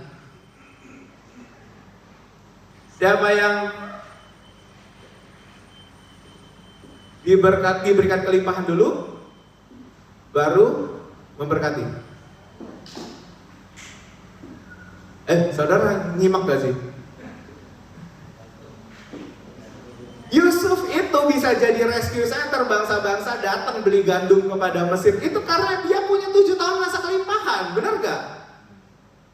Siapa yang diberikan kelimpahan dulu, baru memberkati? Saudara nyimak gak sih? Yusuf itu bisa jadi rescue center, bangsa-bangsa datang beli gandum kepada Mesir. Itu karena dia punya 7 tahun masa kelimpahan, benar gak?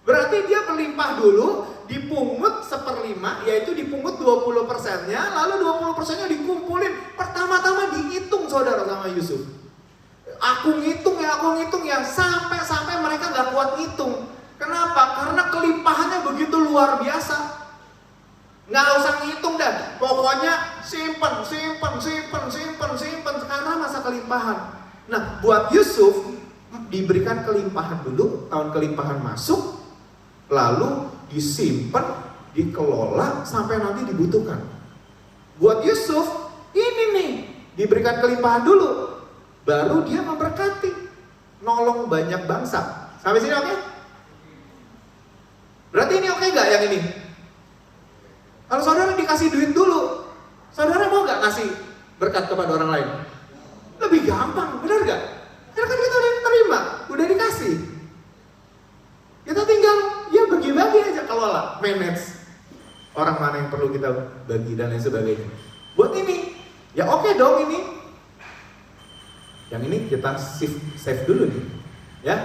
Berarti dia berlimpah dulu, dipungut 1/5, yaitu dipungut 20%-nya, lalu 20%-nya dikumpulin. Pertama-tama dihitung saudara sama Yusuf. Aku ngitung ya, sampai mereka gak kuat ngitung. Kenapa? Karena kelimpahannya begitu luar biasa. Nggak usah ngitung dah, pokoknya simpen karena masa kelimpahan. Nah, buat Yusuf diberikan kelimpahan dulu, tahun kelimpahan masuk, lalu disimpan, dikelola sampai nanti dibutuhkan. Buat Yusuf ini nih, diberikan kelimpahan dulu, baru dia memberkati, nolong banyak bangsa. Sampai sini oke? Berarti ini oke nggak yang ini? Kalau saudara dikasih duit dulu, saudara mau nggak ngasih berkat kepada orang lain? Lebih gampang, benar nggak? Karena kan kita udah terima, udah dikasih. Kita tinggal ya bagi-bagi aja, kelola, manage. Orang mana yang perlu kita bagi dan lain sebagainya. Buat ini, ya oke dong ini. Yang ini kita save dulu nih, ya.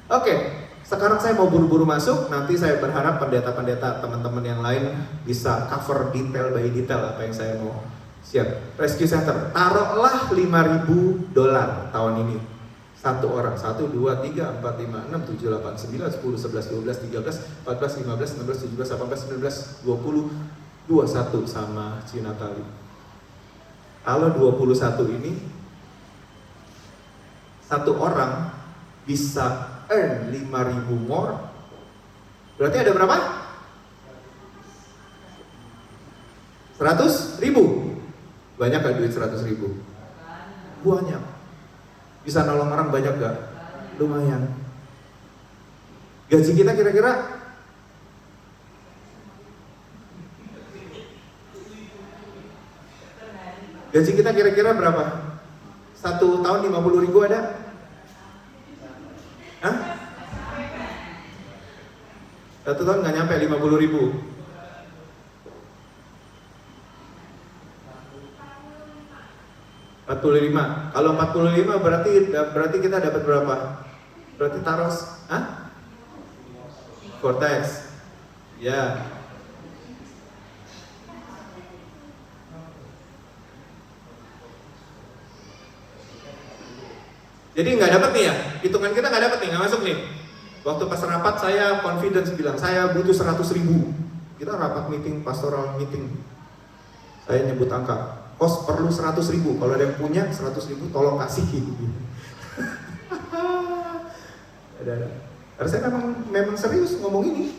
Oke. Sekarang saya mau buru-buru masuk, nanti saya berharap pendeta-pendeta teman-teman yang lain bisa cover detail by detail apa yang saya mau siap. Rescue Center, taruhlah $5.000 tahun ini. Satu orang, 1, 2, 3, 4, 5, 6, 7, 8, 9, 10, 11, 12, 13, 14, 15, 16, 17, 18, 19, 20, 21 sama Cina Tali. Kalau 21 ini satu orang bisa earn 5.000 more, berarti ada berapa? 100.000. Banyak gak duit 100.000? Banyak. Bisa nolong orang banyak gak? Lumayan. Gaji kita kira-kira berapa? Satu tahun 50.000 ada? Hah? Satu tahun nggak nyampe 50.000. Kalau 45 berarti kita dapat berapa? Berarti taruh, Vortex. Ya. Jadi nggak dapat nih ya, hitungan kita nggak dapat nih, nggak masuk nih. Waktu pas rapat saya confidence bilang saya butuh 100.000. Kita rapat meeting, pastoral meeting. Saya nyebut angka. Kos perlu 100.000. Kalau ada yang punya 100.000 tolong kasih. Ada. Karena saya memang serius ngomong ini.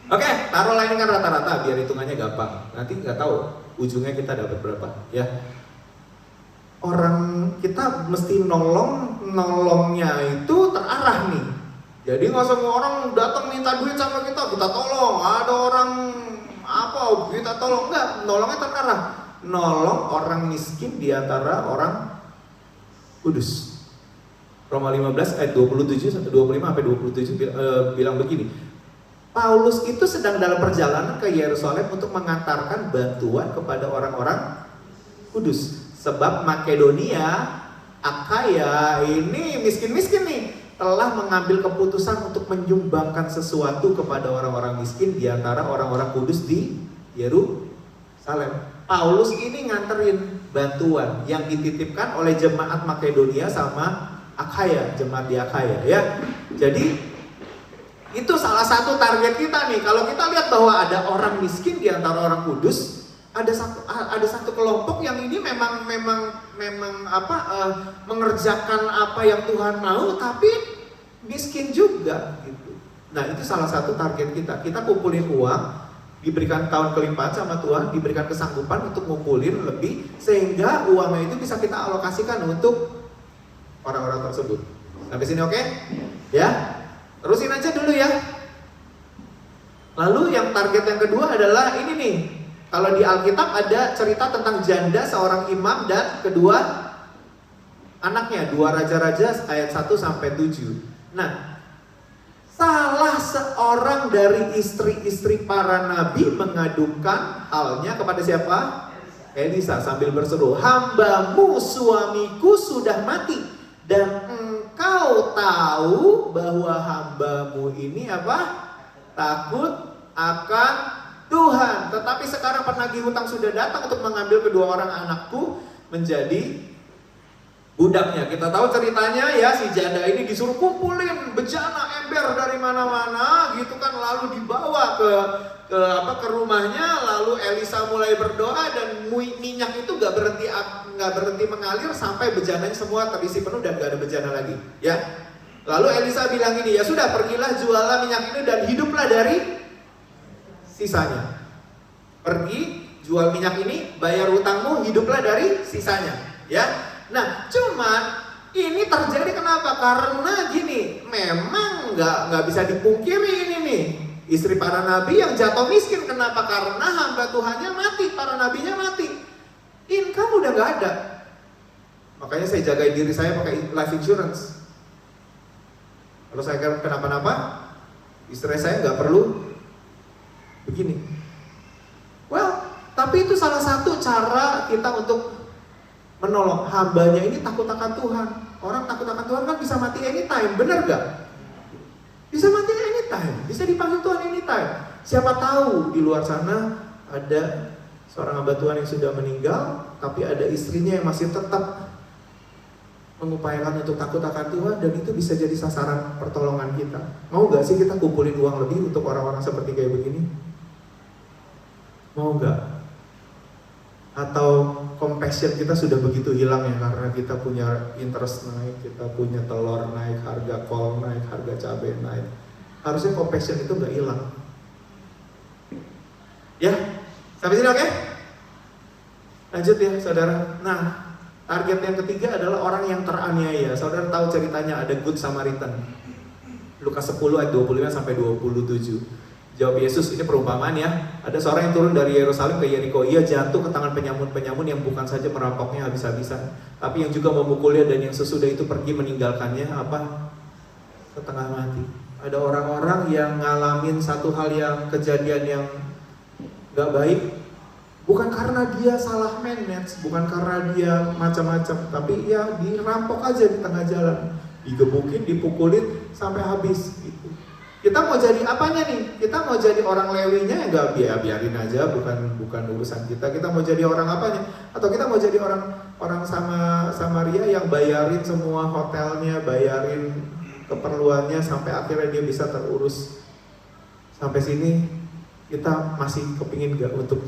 Oke, taruhlah ini kan rata-rata biar hitungannya gampang. Nanti nggak tahu ujungnya kita dapat berapa, ya. Orang kita mesti nolongnya itu terarah nih. Jadi nggak semua orang datang minta duit sama kita tolong. Ada orang kita tolong, enggak, nolongnya terarah. Nolong orang miskin di antara orang kudus. Roma 15 ayat 27 sampai 25 sampai 27 bilang begini. Paulus itu sedang dalam perjalanan ke Yerusalem untuk mengantarkan bantuan kepada orang-orang kudus. Sebab Makedonia, Akhaya ini miskin-miskin nih, telah mengambil keputusan untuk menyumbangkan sesuatu kepada orang-orang miskin di antara orang-orang kudus di Yerusalem. Paulus ini nganterin bantuan yang dititipkan oleh jemaat Makedonia sama Akhaya, jemaat di Akhaya, ya. Jadi itu salah satu target kita nih. Kalau kita lihat bahwa ada orang miskin di antara orang kudus, ada satu kelompok yang ini memang mengerjakan apa yang Tuhan mau, tapi miskin juga gitu. Nah, itu salah satu target kita. Kita kumpulin uang, diberikan tahun kelimpahan sama Tuhan, diberikan kesanggupan untuk ngumpulin lebih, sehingga uangnya itu bisa kita alokasikan untuk orang-orang tersebut. Sampai sini oke? Ya? Terusin aja dulu ya. Lalu yang target yang kedua adalah ini nih. Kalau di Alkitab ada cerita tentang janda seorang imam dan kedua anaknya, 2 Raja-Raja ayat 1 sampai 7. Nah, salah seorang dari istri-istri para nabi mengadukan halnya kepada siapa? Elisa sambil berseru, "Hambamu suamiku sudah mati dan engkau tahu bahwa hambamu ini takut akan Tuhan. Tetapi sekarang penagih hutang sudah datang untuk mengambil kedua orang anakku menjadi budaknya." Kita tahu ceritanya ya, si janda ini disuruh kumpulin bejana ember dari mana-mana gitu kan, lalu dibawa ke rumahnya. Lalu Elisa mulai berdoa dan minyak itu gak berhenti mengalir sampai bejananya semua terisi penuh dan gak ada bejana lagi, ya. Lalu Elisa bilang ini, "Ya sudah, pergilah jualah minyak ini dan hiduplah dari sisanya." Pergi, jual minyak ini, bayar hutangmu, hiduplah dari sisanya, ya. Nah, cuman ini terjadi kenapa? Karena gini, memang nggak bisa dipungkiri ini nih, istri para nabi yang jatuh miskin. Kenapa? Karena hamba Tuhannya mati, para nabinya mati, income udah nggak ada. Makanya saya jagain diri saya pakai life insurance. Kalau saya kenapa-napa, istri saya nggak perlu begini. Well, tapi itu salah satu cara kita untuk menolong. Hambanya ini takut akan Tuhan. Orang takut akan Tuhan kan bisa mati anytime, benar gak? Bisa mati anytime, bisa dipanggil Tuhan anytime. Siapa tahu di luar sana ada seorang hamba Tuhan yang sudah meninggal, tapi ada istrinya yang masih tetap mengupayakan untuk takut akan Tuhan, dan itu bisa jadi sasaran pertolongan kita. Mau gak sih kita kumpulin uang lebih untuk orang-orang seperti kayak begini? Mau gak? Atau compassion passion kita sudah begitu hilang ya, karena kita punya interest naik, kita punya telur naik, harga kol naik, harga cabai naik. Harusnya compassion itu nggak hilang. Ya, sampai sini oke? Lanjut ya saudara. Nah, target yang ketiga adalah orang yang teraniaya. Saudara tahu ceritanya, ada Good Samaritan. Lukas 10 ayat 25 sampai 27. Jawab Yesus, ini perumpamaan ya. Ada seorang yang turun dari Yerusalem ke Yeriko. Ia jatuh ke tangan penyamun-penyamun yang bukan saja merampoknya habis-habisan, tapi yang juga memukulnya, dan yang sesudah itu pergi meninggalkannya setengah mati. Ada orang-orang yang ngalamin satu hal yang kejadian yang gak baik, bukan karena dia salah manage, bukan karena dia macam-macam, tapi ya dirampok aja di tengah jalan, digebukin, dipukulin sampai habis gitu. Kita mau jadi apanya nih? Kita mau jadi orang Lewinya ya nggak, biarin aja, bukan urusan kita. Kita mau jadi orang apanya? Atau kita mau jadi orang Samaria yang bayarin semua hotelnya, bayarin keperluannya sampai akhirnya dia bisa terurus. Sampai sini kita masih kepingin nggak untuk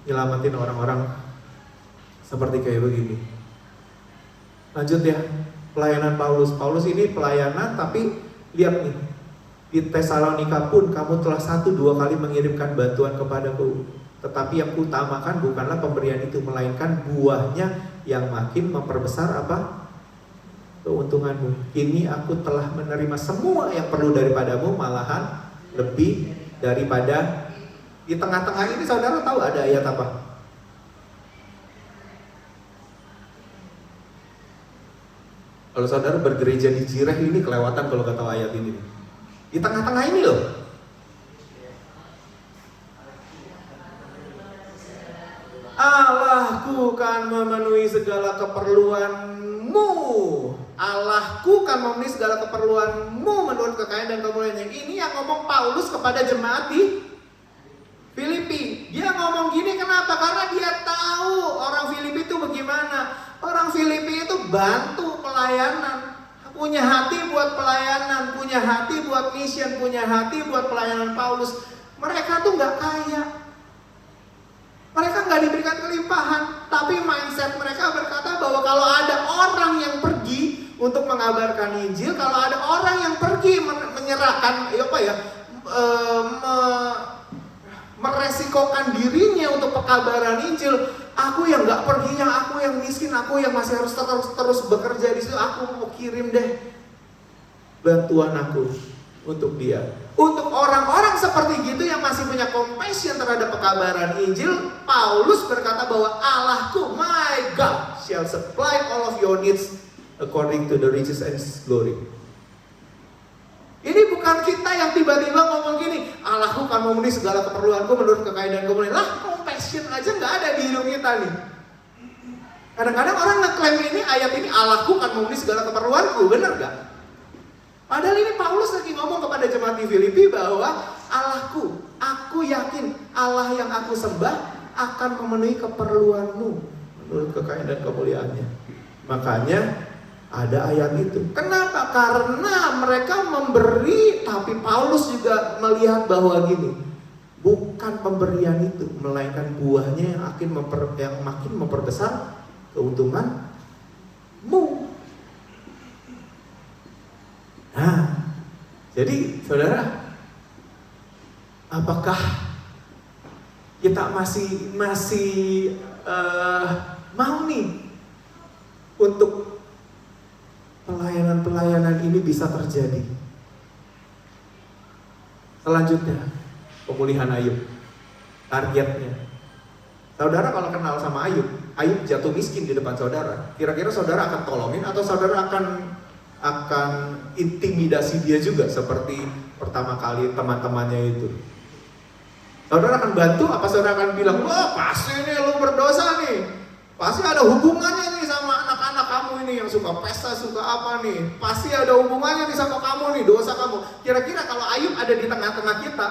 nyelamatin orang-orang seperti kayak begini? Lanjut ya, pelayanan Paulus. Paulus ini pelayanan, tapi lihat nih, di Tesalonika pun kamu telah 1-2 kali mengirimkan bantuan kepadaku. Tetapi yang kuutamakan bukanlah pemberian itu, melainkan buahnya yang makin memperbesar keuntunganmu. Kini aku telah menerima semua yang perlu daripadamu, malahan lebih daripada. Di tengah-tengah ini saudara tahu ada ayat apa? Kalau saudara bergereja di Jireh ini kelewatan kalau gak tahu ayat ini. Di tengah-tengah ini loh. Allahku kan memenuhi segala keperluanmu. Allahku kan memenuhi segala keperluanmu menurut kekayaan dan kemuliaannya. Ini yang ngomong Paulus kepada jemaat di Filipi. Dia ngomong gini kenapa? Karena dia tahu orang Filipi itu bagaimana. Orang Filipi itu bantu pelayanan, punya hati buat pelayanan, punya hati buat mission, punya hati buat pelayanan Paulus. Mereka tuh nggak kaya, mereka nggak diberikan kelimpahan, tapi mindset mereka berkata bahwa kalau ada orang yang pergi untuk mengabarkan Injil, kalau ada orang yang pergi menyerahkan meresikokan dirinya untuk pekabaran Injil, aku yang nggak pergi, yang aku yang miskin, aku yang masih harus terus bekerja di situ, aku mau kirim deh bantuan aku untuk dia. Untuk orang-orang seperti gitu yang masih punya compassion terhadap pekabaran Injil, Paulus berkata bahwa Allahku, my God, shall supply all of your needs according to the riches and His glory. Ini bukan kita yang tiba-tiba ngomong gini, Allahku kan memenuhi segala keperluanku menurut kekayaan dan kemuliaan. Lah, compassion aja nggak ada di hidup kita nih. Kadang-kadang orang ngeklaim ini, ayat ini, Allahku kan memenuhi segala keperluanku, bener gak? Padahal ini Paulus lagi ngomong kepada jemaat di Filipi bahwa Allahku, aku yakin Allah yang aku sembah akan memenuhi keperluanmu menurut kekayaan dan kemuliaannya. Makanya ada ayat itu. Kenapa? Karena mereka memberi, tapi Paulus juga melihat bahwa gini, bukan pemberian itu, melainkan buahnya yang makin memperbesar keuntunganmu. Nah, jadi saudara, apakah kita masih mau nih untuk pelayanan ini bisa terjadi? Selanjutnya, pemulihan Ayub. Targetnya, saudara kalau kenal sama Ayub jatuh miskin di depan saudara. Kira-kira saudara akan tolongin atau saudara akan intimidasi dia juga seperti pertama kali teman-temannya itu? Saudara akan bantu apa saudara akan bilang, wah pasti nih lu berdosa nih, pasti ada hubungannya nih sama anak-anak kamu ini yang suka pesta, suka apa nih, pasti ada hubungannya nih sama kamu nih, dosa kamu. Kira-kira kalau Ayub ada di tengah-tengah kita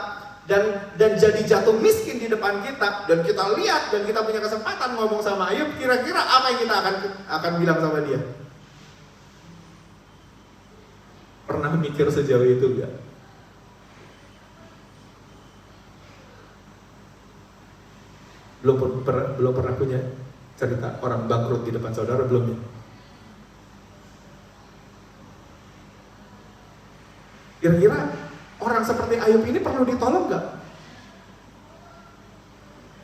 dan jadi jatuh miskin di depan kita, dan kita lihat dan kita punya kesempatan ngomong sama Ayub, kira-kira apa yang kita akan bilang sama dia? Pernah mikir sejauh itu gak? Belum pernah punya cerita orang bangkrut di depan saudara belum ya? Kira-kira orang seperti Ayub ini perlu ditolong nggak?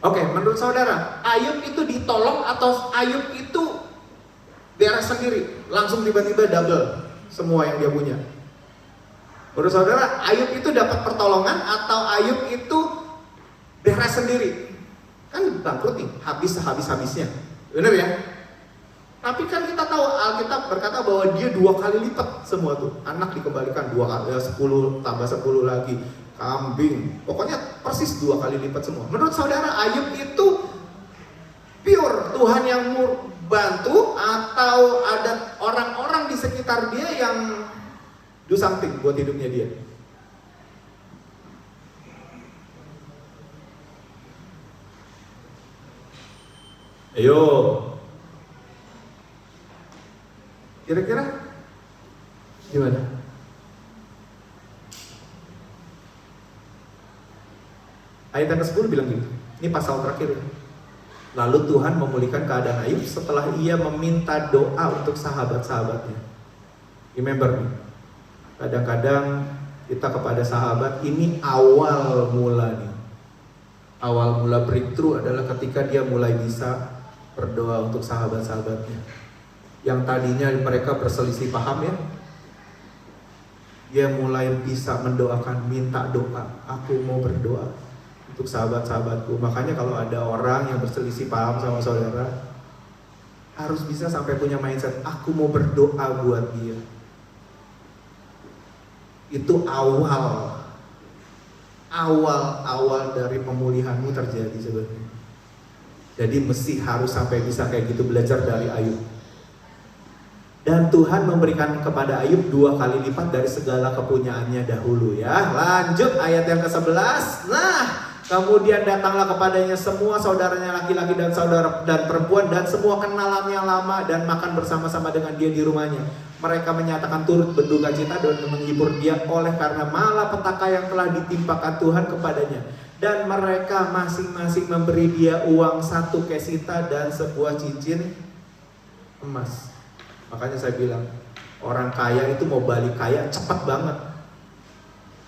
Oke, menurut saudara, Ayub itu ditolong atau Ayub itu beres sendiri, langsung tiba-tiba double semua yang dia punya? Menurut saudara, Ayub itu dapat pertolongan atau Ayub itu beres sendiri? Kan bangkrut nih, habis-habisnya, bener ya? Tapi kan kita tahu Alkitab berkata bahwa dia 2 kali lipat semua tuh. Anak dikembalikan 2 kali, 10 tambah 10 lagi. Kambing, pokoknya persis 2 kali lipat semua. Menurut saudara, Ayub itu pure Tuhan yang bantu atau ada orang-orang di sekitar dia yang do something buat hidupnya dia? Ayo, kira-kira gimana? Ayat yang ke-10 bilang gitu. Ini pasal terakhir. Lalu Tuhan memulihkan keadaan Ayub setelah ia meminta doa untuk sahabat-sahabatnya. Remember nih, kadang-kadang kita kepada sahabat, ini awal mula nih. Awal mula breakthrough adalah ketika dia mulai bisa berdoa untuk sahabat-sahabatnya. Yang tadinya mereka berselisih paham ya, dia mulai bisa mendoakan, minta doa. Aku mau berdoa untuk sahabat-sahabatku. Makanya kalau ada orang yang berselisih paham sama saudara, harus bisa sampai punya mindset, aku mau berdoa buat dia. Itu awal dari pemulihanmu terjadi sebenarnya. Jadi mesti harus sampai bisa kayak gitu, belajar dari Ayub. Dan Tuhan memberikan kepada Ayub 2 kali lipat dari segala kepunyaannya dahulu ya. Lanjut ayat yang ke-11. Nah, kemudian datanglah kepadanya semua saudaranya laki-laki dan saudara dan perempuan dan semua kenalannya lama dan makan bersama-sama dengan dia di rumahnya. Mereka menyatakan turut berduka cita dan menghibur dia oleh karena malapetaka yang telah ditimpakan Tuhan kepadanya. Dan mereka masing-masing memberi dia uang 1 kesita dan sebuah cincin emas. Makanya saya bilang, orang kaya itu mau balik kaya cepat banget.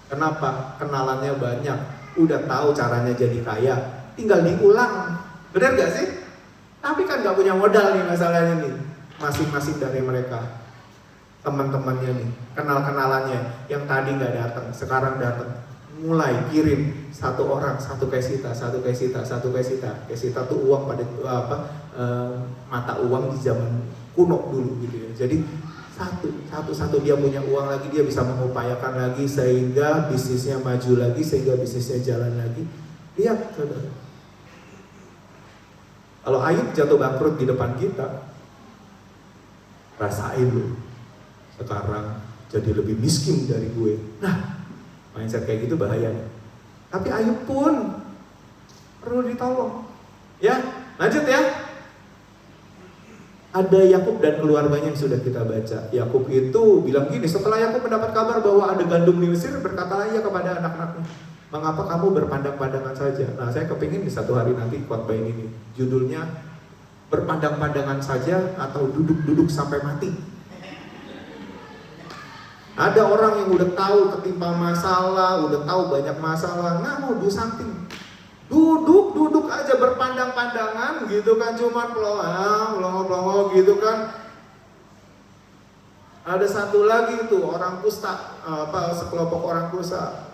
Kenapa? Kenalannya banyak, udah tahu caranya jadi kaya, tinggal diulang. Benar gak sih? Tapi kan gak punya modal nih masalahnya nih. Masing-masing dari mereka, teman-temannya nih, kenal-kenalannya yang tadi gak datang, sekarang datang. Mulai kirim 1 orang 1 kesita. Kesita tuh uang pada mata uang di zaman kuno dulu gitu ya. Jadi satu dia punya uang lagi, dia bisa mengupayakan lagi sehingga bisnisnya maju lagi, sehingga bisnisnya jalan lagi. Lihat saudara, kalau Ayub jatuh bangkrut di depan kita, rasain lu sekarang jadi lebih miskin dari gue. Nah, mindset kayak gitu bahaya. Tapi Ayub pun perlu ditolong. Ya, lanjut ya. Ada Yakub dan keluarganya yang sudah kita baca. Yakub itu bilang gini, setelah Yakub mendapat kabar bahwa ada gandum di Mesir, berkatalah ia kepada anak-anaknya, mengapa kamu berpandang-pandangan saja? Nah, saya kepingin di satu hari nanti khotbah ini judulnya berpandang-pandangan saja atau duduk-duduk sampai mati. Ada orang yang udah tahu ketimpa masalah, udah tahu banyak masalah, nggak mau do something. Duduk aja berpandang-pandangan gitu kan, cuma pelongo gitu kan. Ada satu lagi itu orang kusta, sekelompok orang kusta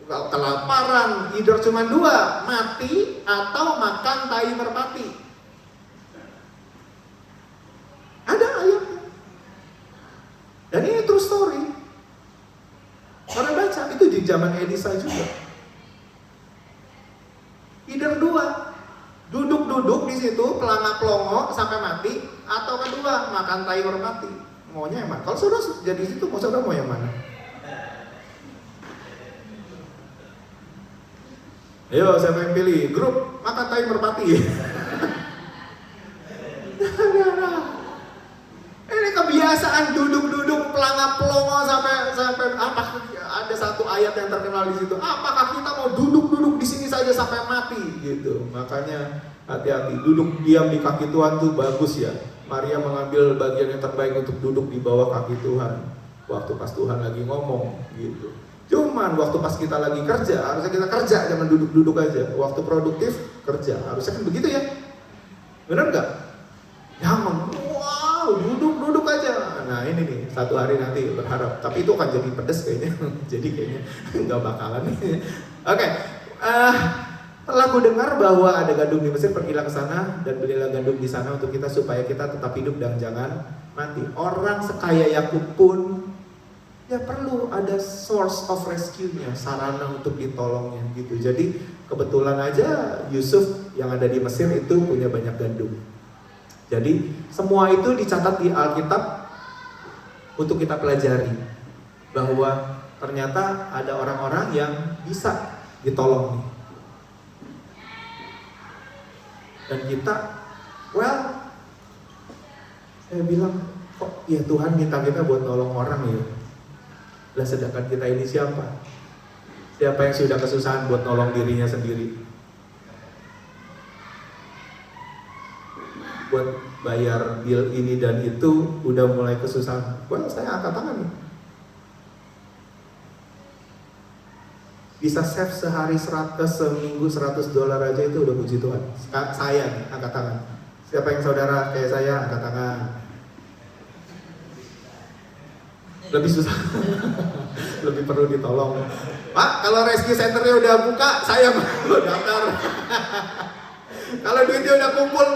kelaparan, either cuma 2, mati atau makan tai merpati. Ada ayatnya. Dan ini true story. Orang baca itu di zaman Elisa juga. Either 2, duduk di situ pelangak-pelongo sampai mati, atau kedua makan tai merpati. Maunya yang mana? Kalau saudara jadi situ, saudara mau yang mana? Ayo, siapa yang pilih? Grup makan tai merpati. Ini kebiasaan duduk pelangak-pelongo sampai apa? Ada satu ayat yang terkenal di situ. Apakah kita mau duduk di sini saja sampai mati gitu? Makanya Hati-hati, duduk diam di kaki Tuhan tuh bagus ya. Maria mengambil bagian yang terbaik untuk duduk di bawah kaki Tuhan. Waktu pas Tuhan lagi ngomong gitu. Cuman waktu pas kita lagi kerja, harusnya kita kerja, jangan duduk-duduk aja. Waktu produktif, kerja. Harusnya kan begitu ya. Benar nggak? Jangan, wow, duduk-duduk aja. Nah ini nih, satu hari nanti berharap. Tapi itu akan jadi pedes kayaknya. Jadi kayaknya nggak bakalan. Oke, setelah aku dengar bahwa ada gandum di Mesir, pergilah ke sana dan belilah gandum di sana untuk kita supaya kita tetap hidup dan jangan mati. Orang sekaya Yakub pun ya perlu ada source of rescue-nya, sarana untuk ditolongnya gitu. Jadi kebetulan aja Yusuf yang ada di Mesir itu punya banyak gandum. Jadi semua itu dicatat di Alkitab untuk kita pelajari bahwa ternyata ada orang-orang yang bisa ditolong nih. Dan kita, well, saya bilang, kok ya Tuhan minta kita buat nolong orang ya. Lah sedangkan kita ini siapa? Siapa yang sudah kesusahan buat nolong dirinya sendiri? Buat bayar bill ini dan itu udah mulai kesusahan. Well, saya angkat tangan nih. Bisa save sehari 100, seminggu $100 aja itu udah puji Tuhan. Saya nih, angkat tangan. Siapa yang saudara kayak saya, angkat tangan. Lebih susah. Lebih perlu ditolong. Pak, kalau rescue centernya udah buka, saya mau daftar. Kalau duitnya udah kumpul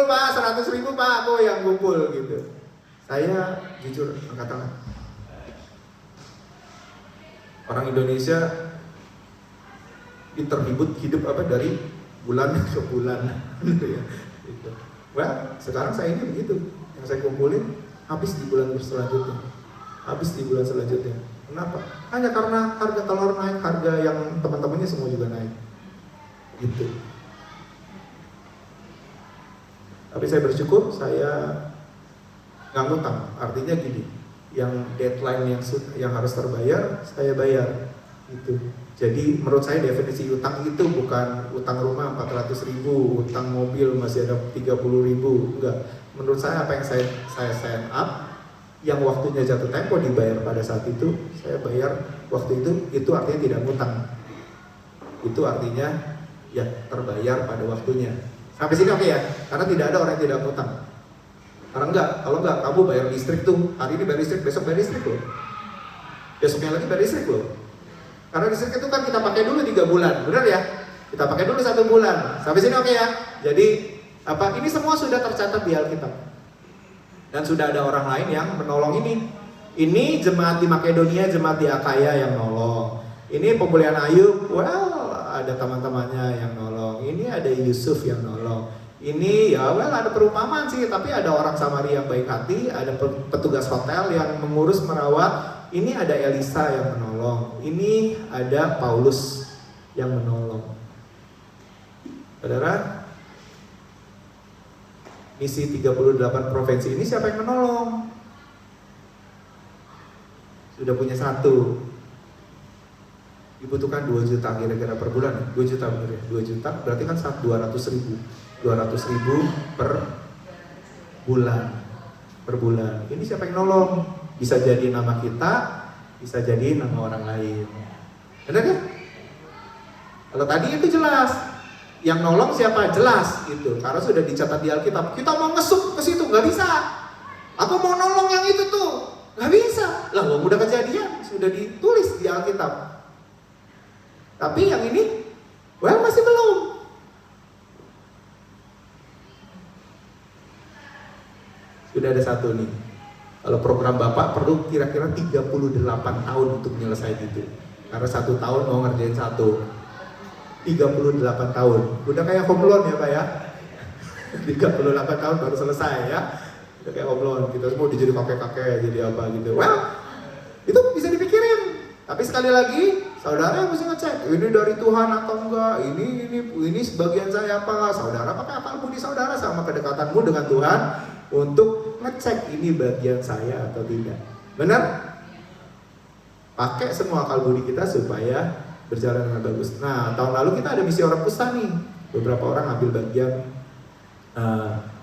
Pak, 100.000 Pak, aku yang kumpul gitu. Saya jujur angkat tangan. Orang Indonesia terhibut hidup apa dari bulan ke bulan, gitu ya. Gitu. Well, sekarang saya ini begitu, yang saya kumpulin habis di bulan selanjutnya. Kenapa? Hanya karena harga telur naik, harga yang teman-temannya semua juga naik, gitu. Tapi saya bersyukur saya nggak ngutang, artinya gini. Yang deadline yang harus terbayar, saya bayar gitu. Jadi menurut saya definisi utang itu bukan utang rumah 400.000, utang mobil masih ada 30.000, enggak. Menurut saya apa yang saya sign up, yang waktunya jatuh tempo dibayar pada saat itu, saya bayar waktu itu artinya tidak ngutang. Itu artinya ya terbayar pada waktunya. Sampai sini oke ya? Karena tidak ada orang yang tidak ngutang. Kalau enggak, kamu bayar listrik tuh, hari ini bayar listrik, besok bayar listrik loh. Besoknya lagi bayar listrik loh. Karena listrik itu kan kita pakai dulu 3 bulan, benar ya? Kita pakai dulu 1 bulan. Sampai sini oke ya? Jadi ini semua sudah tercatat di Alkitab. Dan sudah ada orang lain yang menolong ini. Ini jemaat di Makedonia, jemaat di Akaya yang nolong. Ini pemulihan Ayub, well ada teman-temannya yang nolong. Ini ada Yusuf yang nolong. Ini ya ada perumpamaan sih, tapi ada orang Samaria yang baik hati, ada petugas hotel yang mengurus merawat, ini ada Elisa yang menolong, ini ada Paulus yang menolong. Saudara, misi 38 provinsi ini siapa yang menolong? Sudah punya 1. Dibutuhkan 2 juta kira-kira per bulan. 2 juta bener ya? 2 juta berarti kan 200.000 per bulan. Ini siapa yang nolong? Bisa jadi nama kita, bisa jadi nama orang lain. Benar kan? Kalau tadi itu jelas, yang nolong siapa? Jelas gitu. Karena sudah dicatat di Alkitab. Kita mau ngesup ke situ nggak bisa. Aku mau nolong yang itu tuh, nggak bisa. Lah, udah kejadian, sudah ditulis di Alkitab. Tapi yang ini, masih belum. Sudah ada 1 nih. Kalau program Bapak perlu kira-kira 38 tahun untuk menyelesaikan itu. Karena 1 tahun mau ngerjain 1. 38 tahun. Udah kayak home loan ya Pak ya. 38 tahun baru selesai ya. Udah kayak home loan. Kita semua jadi kakek-kakek, jadi apa gitu. Itu bisa dipikirin. Tapi sekali lagi, saudara yang mesti ngecek. Ini dari Tuhan atau enggak? Ini sebagian saya apa enggak? Saudara pakai akal budi saudara sama kedekatanmu dengan Tuhan untuk ngecek ini bagian saya atau tidak. Benar? Pakai semua akal budi kita supaya berjalan dengan bagus. Nah, tahun lalu kita ada misi orang kusta nih. beberapa orang ambil bagian.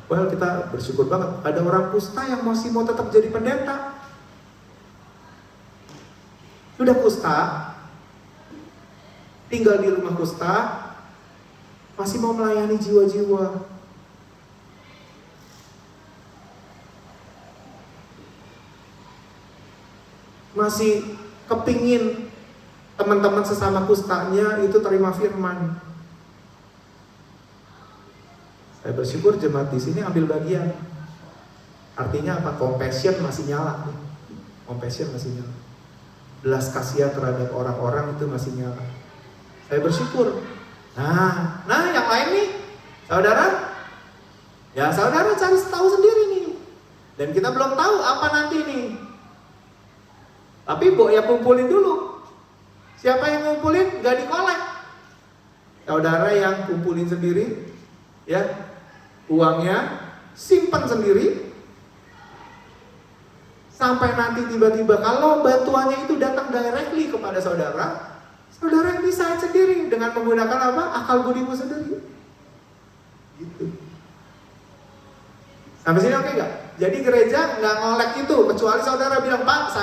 Well, kita bersyukur banget ada orang kusta yang masih mau tetap jadi pendeta. Sudah kusta, tinggal di rumah kusta, masih mau melayani jiwa-jiwa. Masih kepingin teman-teman sesama kustanya itu terima firman. Saya bersyukur jemaat di sini ambil bagian. Artinya apa? Compassion masih nyala. Compassion masih nyala. Belas kasihan terhadap orang-orang itu masih nyala. Saya bersyukur. Nah yang lain nih, saudara, ya saudara cari tahu sendiri nih. Dan kita belum tahu apa nanti nih. Tapi ya kumpulin dulu. Siapa yang ngumpulin? Gak dikolek. Saudara yang kumpulin sendiri, ya uangnya simpan sendiri. Sampai nanti tiba-tiba kalau bantuannya itu datang directly kepada saudara, saudara yang decide sendiri dengan menggunakan apa? Akal budimu sendiri. Gitu. Sampai sini oke nggak? Jadi gereja nggak ngolek itu, kecuali saudara bilang, Pak,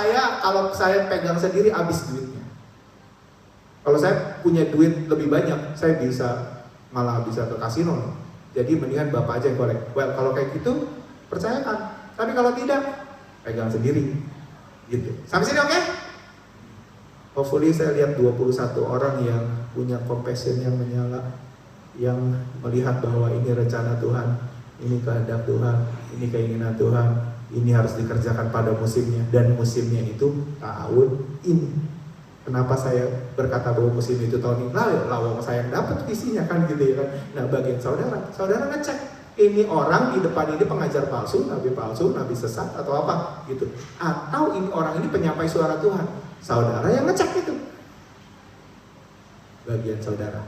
kalau saya pegang sendiri habis duitnya. Kalau saya punya duit lebih banyak, saya malah bisa ke kasino nih. Jadi mendingan Bapak aja yang kolek. Well, kalau kayak gitu, percayakan. Tapi kalau tidak, pegang sendiri. Gitu. Sampai sini oke? Hopefully saya lihat 21 orang yang punya compassion yang menyala, yang melihat bahwa ini rencana Tuhan, ini kehendak Tuhan, ini keinginan Tuhan, ini harus dikerjakan pada musimnya, dan musimnya itu tahun ini. Kenapa saya berkata bahwa musim itu tahun ini? Lawang saya yang dapat visinya kan gitu ya kan. Nah bagian saudara ngecek ini orang di depan ini pengajar palsu, nabi sesat atau apa gitu. Atau ini orang ini penyampai suara Tuhan. Saudara yang ngecek itu. Bagian saudara.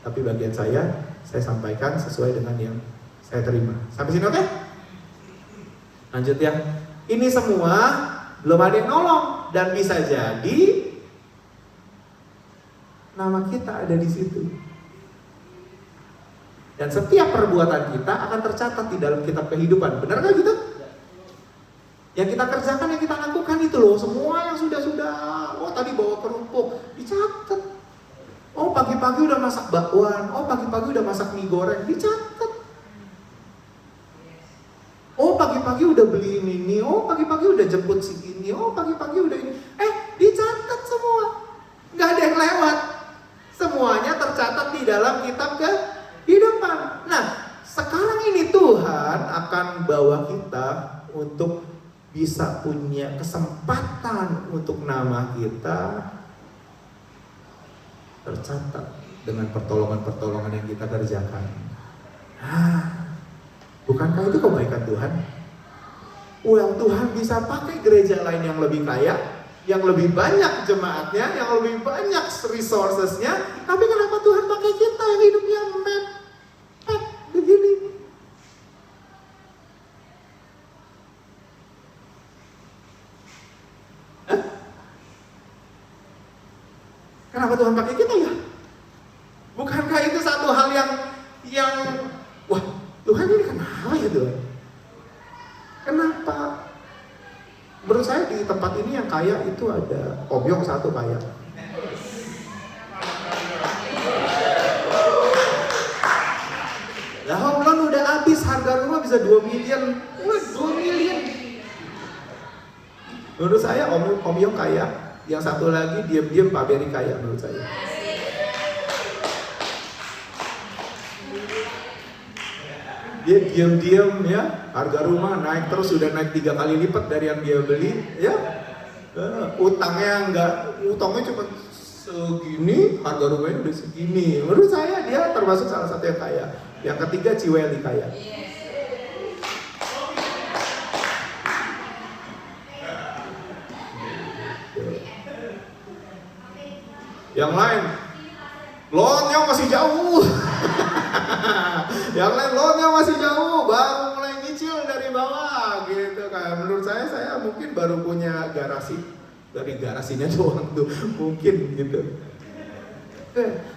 Tapi bagian saya sampaikan sesuai dengan yang saya terima. Sampai sini oke? Lanjut ya. Ini semua belum ada yang nolong. Dan bisa jadi nama kita ada di situ. Dan setiap perbuatan kita akan tercatat di dalam kitab kehidupan. Benar gak gitu? Yang kita kerjakan, yang kita lakukan itu loh. Semua yang sudah-sudah. Oh tadi bawa kerupuk, dicatat. Oh pagi-pagi udah masak bakwan. Oh pagi-pagi udah masak mie goreng, dicatat. Oh pagi-pagi udah beli ini. Oh pagi-pagi udah jemput si ini. Oh pagi-pagi udah ini. Dicatat semua. Gak ada yang lewat. Semuanya tercatat di dalam kitab kehidupan. Nah sekarang ini Tuhan akan bawa kita untuk bisa punya kesempatan untuk nama kita tercatat dengan pertolongan-pertolongan yang kita kerjakan. Bukankah itu kebaikan Tuhan? Tuhan bisa pakai gereja lain yang lebih kaya, yang lebih banyak jemaatnya, yang lebih banyak resourcesnya, tapi kenapa Tuhan pakai kita yang hidupnya mepet begini? Kenapa Tuhan pakai kita ya? Bukankah itu satu hal yang wah, Tuhan ini kenapa ya Tuhan? Kenapa? Menurut saya di tempat ini yang kaya itu ada Om Yong satu kaya. Lah Om Lon udah habis, harga rumah bisa 2 miliar. Wah 2 miliar. Menurut saya Om Yong kaya. Yang satu lagi diam-diam Pak Beri kaya menurut saya. Dia diam-diam ya, harga rumah naik terus, sudah naik 3 kali lipat dari yang dia beli ya. Utangnya cuma segini, harga rumahnya udah segini. Menurut saya dia termasuk salah satu yang kaya. Yang ketiga Ciweli kaya. Yang lain loannya masih jauh. Yang lain loannya masih jauh, baru mulai nyicil dari bawah gitu kan. Menurut saya mungkin baru punya garasi, dari garasinya doang tuh mungkin gitu.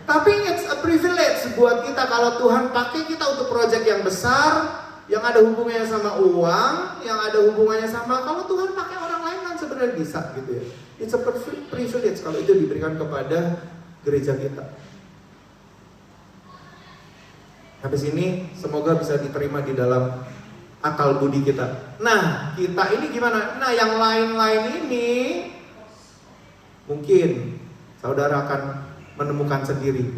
Tapi it's a privilege buat kita kalau Tuhan pakai kita untuk proyek yang besar, yang ada hubungannya sama uang, yang ada hubungannya sama, kalau Tuhan pakai orang lain kan sebenarnya bisa gitu ya. It's a privilege kalau itu diberikan kepada gereja kita. Habis ini semoga bisa diterima di dalam akal budi kita. Nah, kita ini gimana? Nah, yang lain-lain ini mungkin saudara akan menemukan sendiri.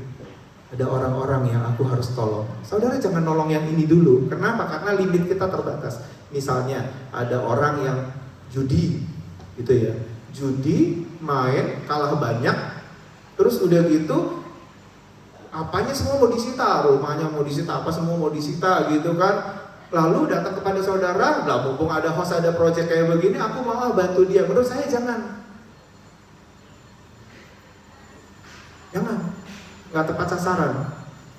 Ada orang-orang yang aku harus tolong. Saudara jangan nolong yang ini dulu. Kenapa? Karena limit kita terbatas. Misalnya ada orang yang judi gitu ya. Judi, main, kalah banyak. Terus udah gitu apanya semua mau disita, rumahnya mau disita, apa semua mau disita gitu kan. Lalu datang kepada saudara, lah mumpung ada host, ada project kayak begini, aku malah bantu dia. Menurut saya jangan. Jangan, nggak tepat sasaran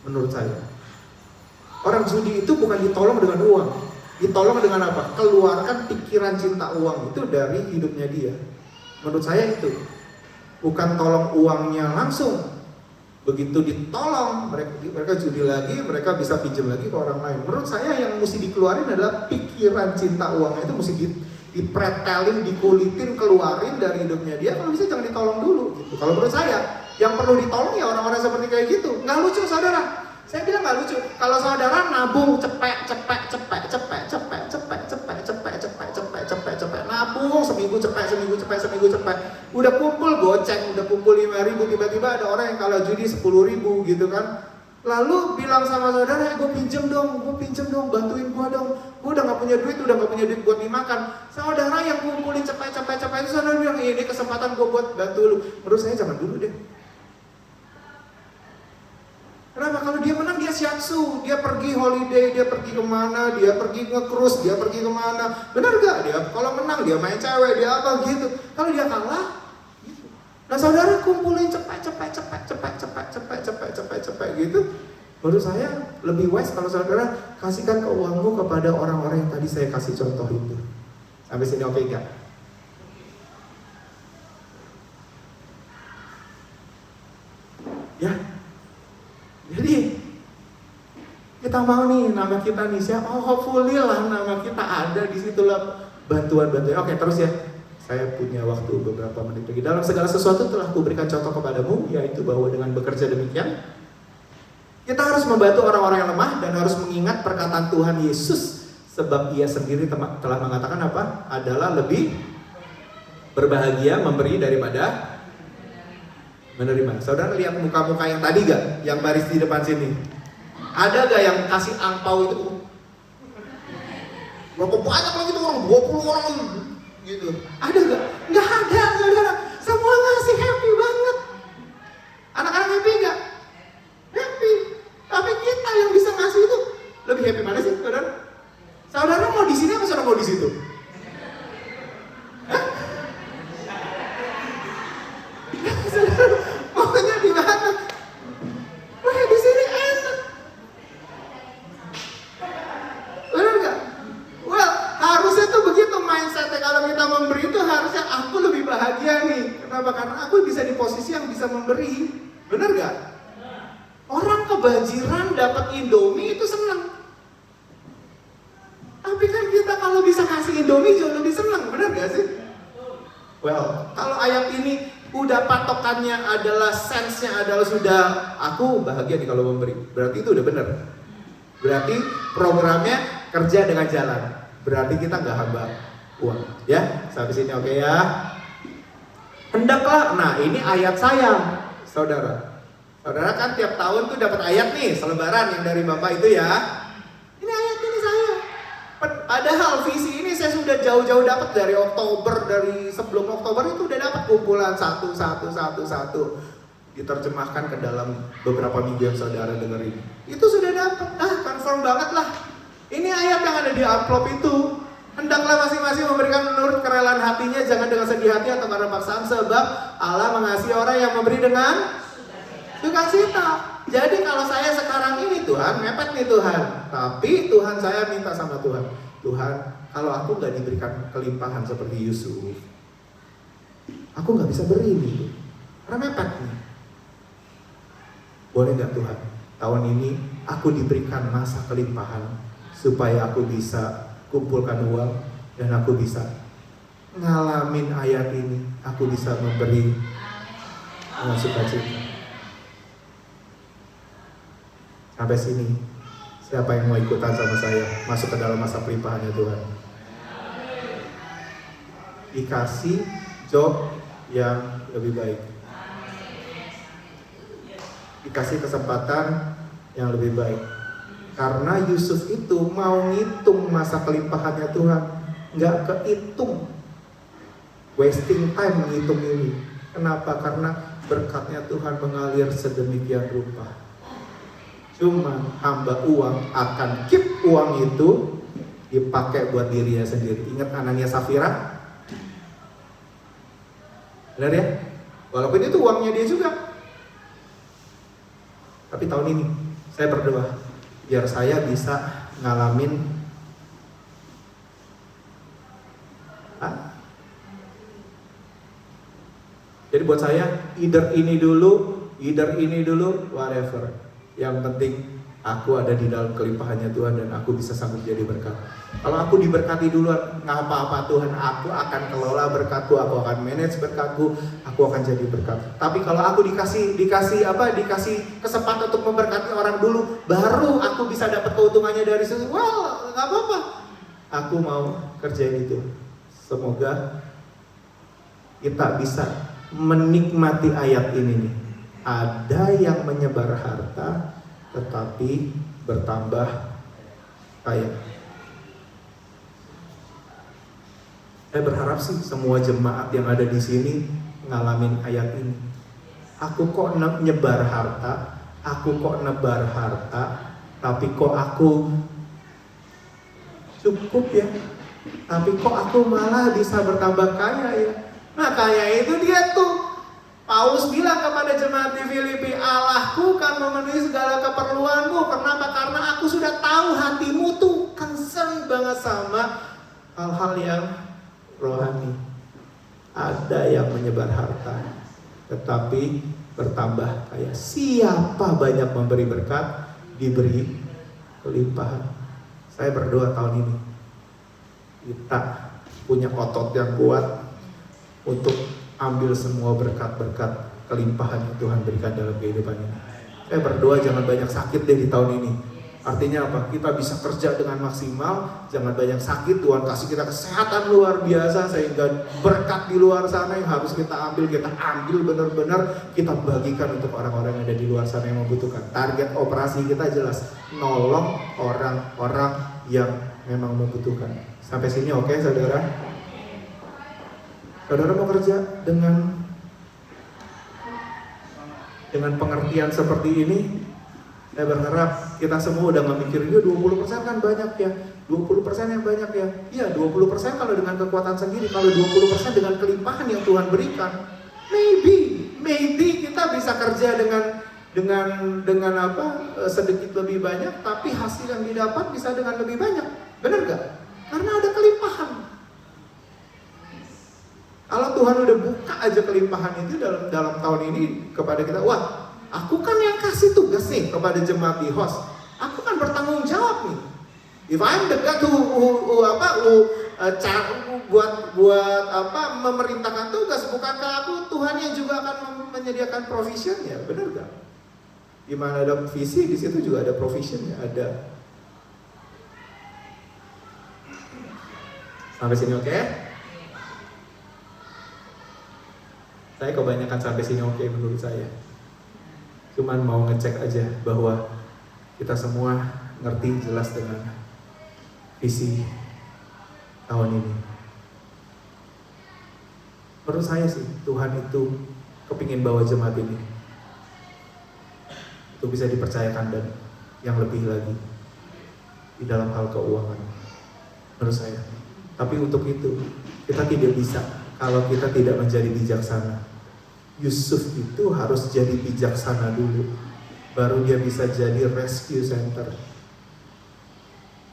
menurut saya. Orang judi itu bukan ditolong dengan uang, ditolong dengan apa? Keluarkan pikiran cinta uang itu dari hidupnya dia. Menurut saya itu bukan tolong uangnya langsung. Begitu ditolong, mereka judi lagi, mereka bisa pinjam lagi ke orang lain. Menurut saya yang mesti dikeluarin adalah pikiran cinta uangnya itu mesti dipretelin, dikulitin, keluarin dari hidupnya dia. Kalau bisa jangan ditolong dulu gitu. Kalau menurut saya yang perlu ditolong ya orang-orang seperti kayak gitu. Nggak lucu saudara. Saya bilang nggak lucu. Kalau saudara nabung cepet, nabung seminggu cepet. Udah kumpul goceng, udah kumpul 5.000, tiba-tiba ada orang yang kalah judi 10.000 gitu kan. Lalu bilang sama saudara, gue pinjem dong, bantuin gue dong. Gue udah nggak punya duit buat dimakan. Saudara yang kumpulin cepet itu saudara bilang, ini kesempatan gue buat bantu lu. Menurut saya jangan dulu deh. Kenapa? Kalau dia menang dia shiatsu, dia pergi holiday, dia pergi kemana, dia pergi nge-cruise, dia pergi kemana. Benar gak? Dia kalau menang dia main cewek, dia apa gitu. Kalau dia kalah, gitu. Nah saudara kumpulin cepet gitu. Menurut saya lebih wise kalau saudara kasihkan uangmu kepada orang-orang yang tadi saya kasih contoh itu. Sampai sini oke gak? Ya. Jadi kita mau nih nama kita nih hopefully lah nama kita ada di situlah bantuan-bantuan. Oke, terus ya. Saya punya waktu beberapa menit lagi. Dalam segala sesuatu telah kuberikan contoh kepadamu, yaitu bahwa dengan bekerja demikian kita harus membantu orang-orang yang lemah dan harus mengingat perkataan Tuhan Yesus, sebab Ia sendiri telah mengatakan apa? Adalah lebih berbahagia memberi daripada menerima. Saudara lihat muka-muka yang tadi gak? Yang baris di depan sini. Ada gak yang kasih angpau itu? Berapa banyak lagi tuh orang? 20 orang gitu. Ada gak? Gak ada saudara. Semua ngasih happy banget. Anak-anak happy gak? Happy. Tapi kita yang bisa ngasih itu lebih happy mana sih saudara? Saudara mau di sini apa saudara mau di situ? Maunya di mana? Wah di sini enak. Benar nggak? Well harusnya tuh begitu mindsetnya. Kalau kita memberi itu harusnya aku lebih bahagia nih. Kenapa? Karena aku bisa di posisi yang bisa memberi. Benar nggak? Orang kebanjiran dapat Indomie itu senang. Tapi kan kita kalau bisa kasih Indomie jauh lebih senang. Benar nggak sih? Well kalau ayat ini udah patokannya adalah sense-nya adalah sudah aku bahagia nih kalau memberi. Berarti itu udah benar. Berarti programnya kerja dengan jalan. Berarti kita nggak hamba uang. Ya, sampai sini oke ya. Hendaklah. Nah ini ayat saya, saudara. Saudara kan tiap tahun tuh dapat ayat nih selebaran yang dari Bapak itu ya. Ini ayat ini saya. Padahal visi ini saya sudah jauh-jauh dapat dari Oktober, dari sebelum Oktober itu udah dapat kumpulan satu diterjemahkan ke dalam beberapa minggu yang saudara dengerin. Itu sudah dapat, confirm banget lah. Ini ayat yang ada di amplop itu. Hendaklah masing-masing memberikan menurut kerelaan hatinya, jangan dengan sedih hati atau karena paksaan, sebab Allah mengasihi orang yang memberi dengan sukacita. Jadi kalau saya sekarang ini Tuhan, mepet nih Tuhan. Tapi Tuhan saya minta sama Tuhan, Tuhan kalau aku gak diberikan kelimpahan seperti Yusuf, aku gak bisa beri nih, karena mepet nih. boleh nggak Tuhan, tahun ini aku diberikan masa kelimpahan supaya aku bisa kumpulkan uang dan aku bisa ngalamin ayat ini, aku bisa memberi dengan sukacita. Sampai sini, siapa yang mau ikutan sama saya masuk ke dalam masa pelimpahannya Tuhan? Dikasih job yang lebih baik, dikasih kesempatan yang lebih baik. Karena Yusuf itu mau ngitung masa kelimpahannya Tuhan, nggak kehitung, wasting time menghitung ini. Kenapa? Karena berkatnya Tuhan mengalir sedemikian rupa. Cuma hamba uang akan keep uang itu dipakai buat dirinya sendiri. Ingat Anania Safira? Benar ya? Walaupun itu uangnya dia juga. Tapi tahun ini saya berdoa biar saya bisa ngalamin jadi buat saya either ini dulu, whatever. Yang penting aku ada di dalam kelimpahannya Tuhan dan aku bisa sanggup jadi berkat. Kalau aku diberkati duluan, nggak apa-apa Tuhan, aku akan kelola berkatku, aku akan manage berkatku, aku akan jadi berkat. Tapi kalau aku dikasih kesempatan untuk memberkati orang dulu, baru aku bisa dapat keuntungannya dari situ. Well, nggak apa-apa. Aku mau kerjain itu. Semoga kita bisa menikmati ayat ini nih. Ada yang menyebar harta tetapi bertambah kaya. Saya berharap sih semua jemaat yang ada di sini ngalamin ayat ini. Aku kok nyebar harta, tapi kok aku cukup ya. Tapi kok aku malah bisa bertambah kaya ya. Nah kaya itu dia tuh. Paulus bilang kepada jemaat di Filipi, Allahku kan memenuhi segala keperluanmu. Kenapa? Karena aku sudah tahu hatimu tuh concern banget sama hal-hal yang rohani. Ada yang menyebar harta, tetapi bertambah kaya. Siapa banyak memberi berkat, diberi kelimpahan. Saya berdoa tahun ini kita punya otot yang kuat untuk ambil semua berkat-berkat kelimpahan yang Tuhan berikan dalam kehidupan ini. Saya berdoa jangan banyak sakit deh di tahun ini. Artinya apa? Kita bisa kerja dengan maksimal, jangan banyak sakit. Tuhan kasih kita kesehatan luar biasa sehingga berkat di luar sana yang harus kita ambil benar-benar kita bagikan untuk orang-orang yang ada di luar sana yang membutuhkan. Target operasi kita jelas, nolong orang-orang yang memang membutuhkan. Sampai sini oke, saudara? Saudara mau kerja dengan pengertian seperti ini, saya berharap kita semua udah gak mikirin, 20% kan banyak ya, 20% yang banyak ya. Iya 20% kalau dengan kekuatan sendiri, kalau 20% dengan kelimpahan yang Tuhan berikan, maybe kita bisa kerja dengan sedikit lebih banyak, tapi hasil yang didapat bisa dengan lebih banyak, benar gak? Karena ada kelimpahan. Kalau Tuhan udah buka aja kelimpahan itu dalam tahun ini kepada kita, wah, aku kan yang kasih tugas nih kepada jemaat di host. Aku kan bertanggung jawab nih. If I'm the God buat memerintahkan tugas, bukankah aku Tuhan yang juga akan menyediakan provision-nya, benar gak? Di mana ada visi, di situ juga ada provision-nya, ada. Sampai sini oke? Saya kebanyakan sampai sini oke menurut saya. Cuman mau ngecek aja bahwa kita semua ngerti jelas dengan visi tahun ini. Menurut saya sih Tuhan itu kepingin bawa jemaat ini itu bisa dipercayakan dan yang lebih lagi di dalam hal keuangan menurut saya. Tapi untuk itu kita tidak bisa kalau kita tidak menjadi bijaksana. Yusuf itu harus jadi bijaksana dulu, baru dia bisa jadi rescue center.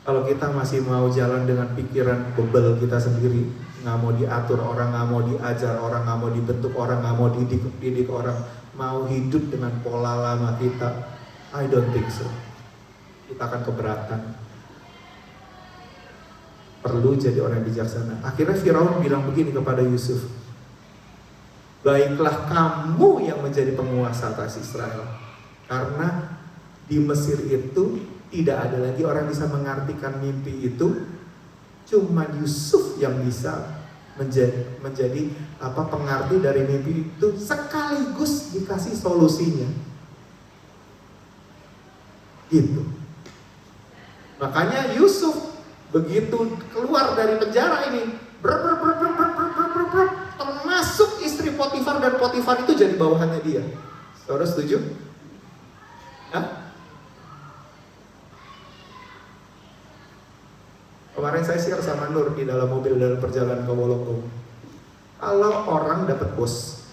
Kalau kita masih mau jalan dengan pikiran bebel kita sendiri, nggak mau diatur orang, nggak mau diajar orang, nggak mau dibentuk orang, nggak mau didik orang, mau hidup dengan pola lama kita, I don't think so. Kita akan keberatan. Perlu jadi orang yang bijaksana. Akhirnya Firaun bilang begini kepada Yusuf, baiklah kamu yang menjadi penguasa atas Israel, karena di Mesir itu tidak ada lagi orang bisa mengartikan mimpi itu, cuma Yusuf yang bisa menjadi pengarti dari mimpi itu, sekaligus dikasih solusinya. Gitu. Makanya Yusuf begitu keluar dari penjara ini, termasuk istri Potifar, dan Potifar itu jadi bawahannya dia. Saudara setuju? Hah? Kemarin saya share sama Nur di dalam mobil dalam perjalanan ke Wolonggong. Kalau orang dapat bos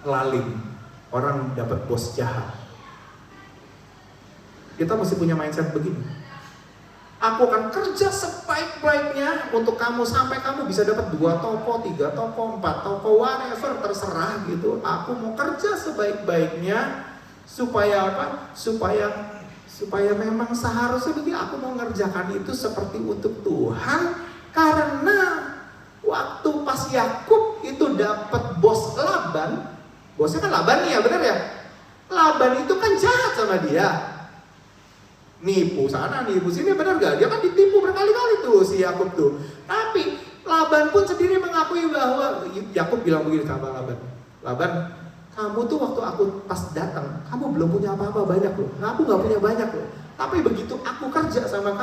lalim, orang dapat bos jahat, kita mesti punya mindset begini. Aku akan kerja sebaik-baiknya untuk kamu sampai kamu bisa dapat 2 toko, 3 toko, 4 toko, whatever, terserah gitu. Aku mau kerja sebaik-baiknya supaya apa? Supaya memang seharusnya begini, aku mau ngerjakan itu seperti untuk Tuhan. Karena waktu pas Yakub itu dapat bos Laban, bosnya kan Laban nih ya, benar ya? Laban itu kan jahat sama dia, nipu sana, nipu sini, benar gak? Dia kan ditipu berkali-kali tuh si Yakub tuh. Tapi Laban pun sendiri mengakui bahwa Yakub bilang begini sama Laban, Laban, kamu tuh waktu aku pas datang, kamu belum punya apa-apa banyak loh. Aku gak punya banyak loh. Tapi begitu aku kerja sama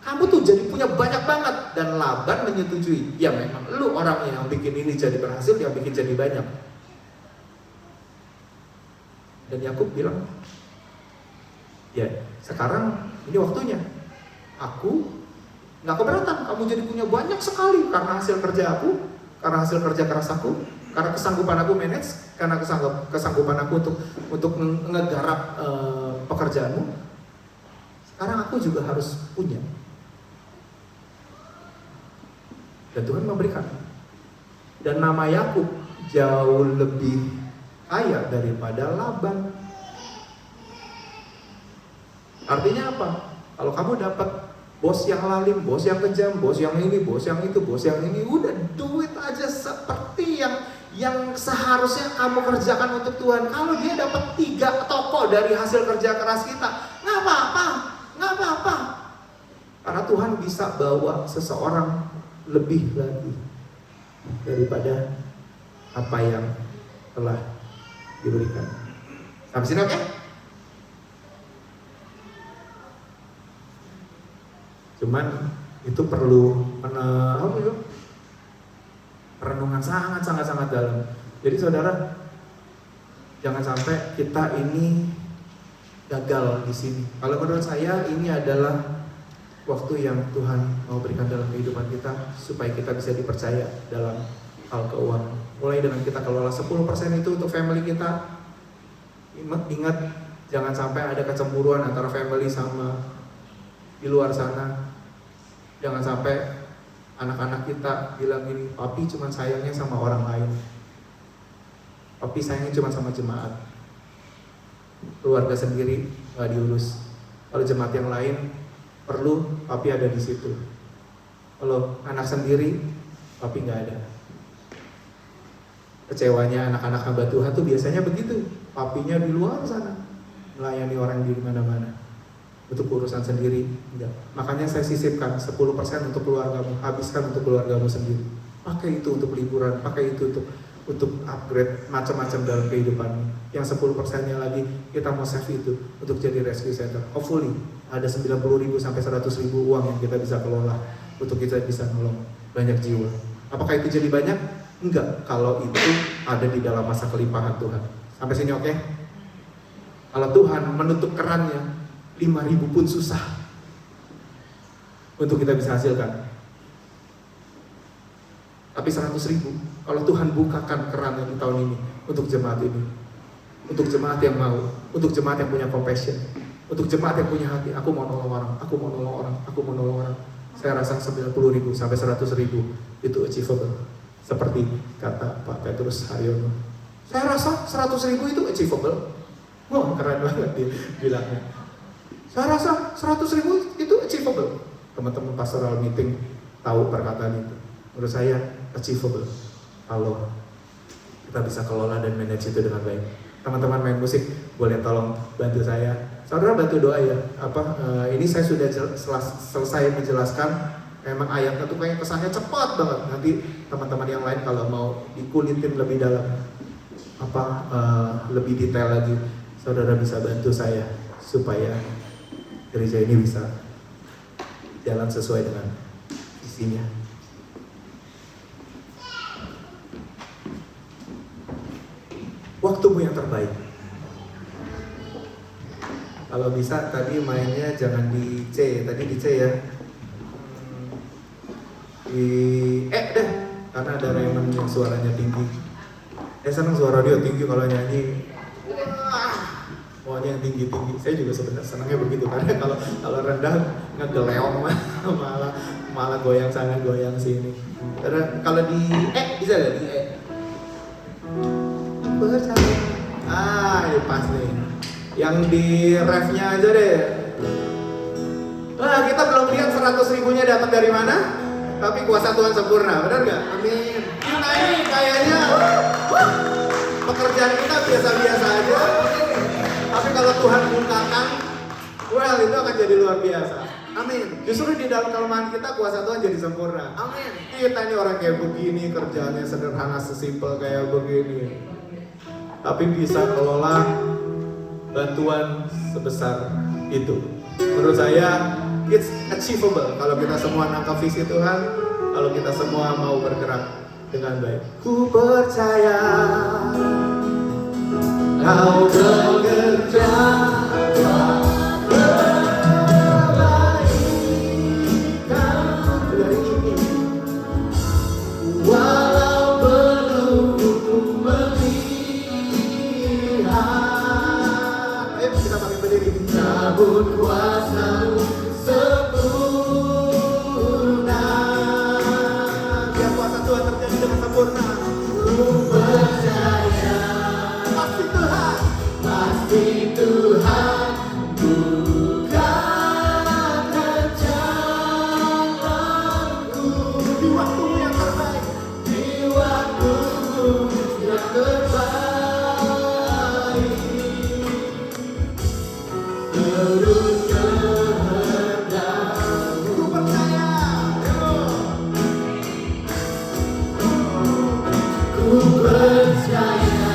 kamu tuh jadi punya banyak banget. Dan Laban menyetujui, ya memang lu orangnya yang bikin ini jadi berhasil, yang bikin jadi banyak. Dan Yakub bilang, ya sekarang ini waktunya. Aku gak keberatan kamu jadi punya banyak sekali karena hasil kerja aku, karena hasil kerja keras aku, karena kesanggupan aku manage, karena kesanggupan aku untuk ngegarap pekerjaanmu. Sekarang aku juga harus punya. Dan Tuhan memberikan. Dan nama Yakub jauh lebih kaya daripada Laban. Artinya apa? Kalau kamu dapat bos yang lalim, bos yang kejam, bos yang ini, bos yang itu, bos yang ini, udah duit aja seperti yang seharusnya kamu kerjakan untuk Tuhan. Kalau dia dapat 3 toko dari hasil kerja keras kita, nggak apa-apa. Karena Tuhan bisa bawa seseorang lebih lagi daripada apa yang telah diberikan. Sampai sini oke? Cuman itu perlu perenungan sangat dalam. Jadi saudara, jangan sampai kita ini gagal di sini. Kalau menurut saya ini adalah waktu yang Tuhan mau berikan dalam kehidupan kita supaya kita bisa dipercaya dalam hal keuangan. Mulai dengan kita kelola 10% itu untuk family kita. Ingat, jangan sampai ada kecemburuan antara family sama di luar sana. Jangan sampai anak-anak kita bilang gini, papi cuma sayangnya sama orang lain, papi sayangnya cuma sama jemaat, keluarga sendiri gak diurus. Kalau jemaat yang lain perlu, papi ada di situ. Kalau anak sendiri, papi gak ada. Kecewanya anak-anak hamba Tuhan tuh biasanya begitu, papinya di luar sana melayani orang di mana-mana. Untuk urusan sendiri, enggak. Makanya saya sisipkan 10% untuk keluargamu, habiskan untuk keluargamu sendiri. Pakai itu untuk liburan, pakai itu untuk upgrade macam-macam dalam kehidupanmu. Yang 10%-nya lagi kita mau save itu untuk jadi rescue center. Hopefully ada 90.000 sampai 100.000 uang yang kita bisa kelola untuk kita bisa nolong banyak jiwa. Apakah itu jadi banyak? Enggak, kalau itu ada di dalam masa kelimpahan Tuhan. Sampai sini oke? Kalau Tuhan menutup kerannya, 5.000 pun susah untuk kita bisa hasilkan. Tapi 100.000, kalau Tuhan bukakan kerannya di tahun ini untuk jemaat ini, untuk jemaat yang mau, untuk jemaat yang punya compassion, Untuk jemaat yang punya hati, aku mau nolong orang, aku mau nolong orang, aku mau nolong orang. Saya rasa 90.000 sampai 100.000 itu achievable. Seperti kata Pak Petrus Haryono. Saya rasa 100.000 itu achievable. Wah, keren banget dia bilangnya. Saya rasa 100.000 itu achievable. Teman-teman pastoral meeting tahu perkataan itu. Menurut saya achievable kalau kita bisa kelola dan manage itu dengan baik. Teman-teman main musik, boleh tolong bantu saya. Saudara bantu doa ya. Ini saya sudah selesai menjelaskan. Memang ayatnya tuh kayak kesannya cepat banget. Nanti teman-teman yang lain kalau mau dikulitin lebih dalam, lebih detail lagi, saudara bisa bantu saya supaya gereja ini bisa jalan sesuai dengan visinya. Waktumu yang terbaik. Kalau bisa tadi mainnya jangan di C, tadi di C ya. Di deh, karena ada Raymond yang suaranya tinggi. Senang suara dia tinggi kalau nyanyi. Wah, maunya yang tinggi-tinggi. Saya juga sebenarnya senangnya begitu, karena kalau rendah ngegeleong malah goyang sana goyang sini. Karena kalau di bisa nggak di percaya. Ini pas nih. Yang di refnya aja deh. Kita belum lihat 100.000-nya datang dari mana, tapi kuasa Tuhan sempurna, benar nggak? Amin. Kita ini kayaknya pekerjaan kita biasa-biasa aja, tapi kalau Tuhan bukakan, itu akan jadi luar biasa. Amin. Justru di dalam kelemahan kita kuasa Tuhan jadi sempurna. Amin. Kita ini orang kayak begini, kerjaannya sederhana, sesimpel kayak begini, tapi bisa kelola bantuan sebesar itu. Menurut saya it's achievable kalau kita semua nangkap visi Tuhan, kalau kita semua mau bergerak dengan baik. Ku percaya kau bekerja dari ini, walau belum melihat. Ayo kita pakai berdiri. Namun kuasa-Mu sempurna. Biar kuasa Tuhan terjadi dengan sempurna. Ku percaya pasti Tuhan bukakan jalanku di waktu yang terbaik, di waktu yang terbaik. Terus kehendak ku percaya, ku percaya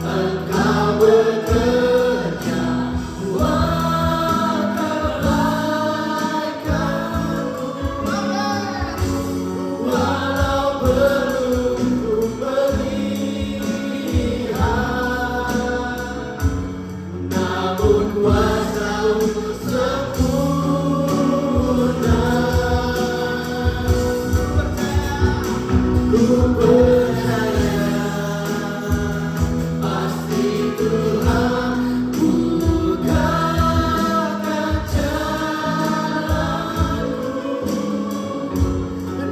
Engkau bekerja buat kebaikanku. Walau belum ku melihat, namun kuasa-Mu sempurna. Ku percaya pasti Tuhan bukakan jalanku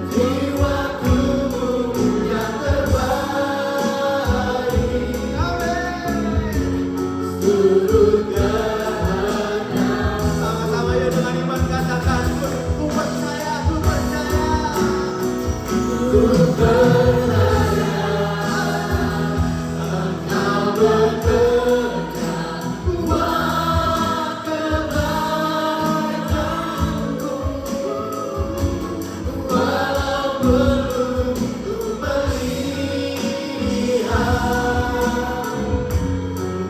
di waktu-Mu yang terbaik. Seluruh kehendak. Sama-sama ya dengan iman katakan, ku percaya, ku percaya, ku percaya Engkau bekerja buat kebaikanku. Walau belum ku melihat,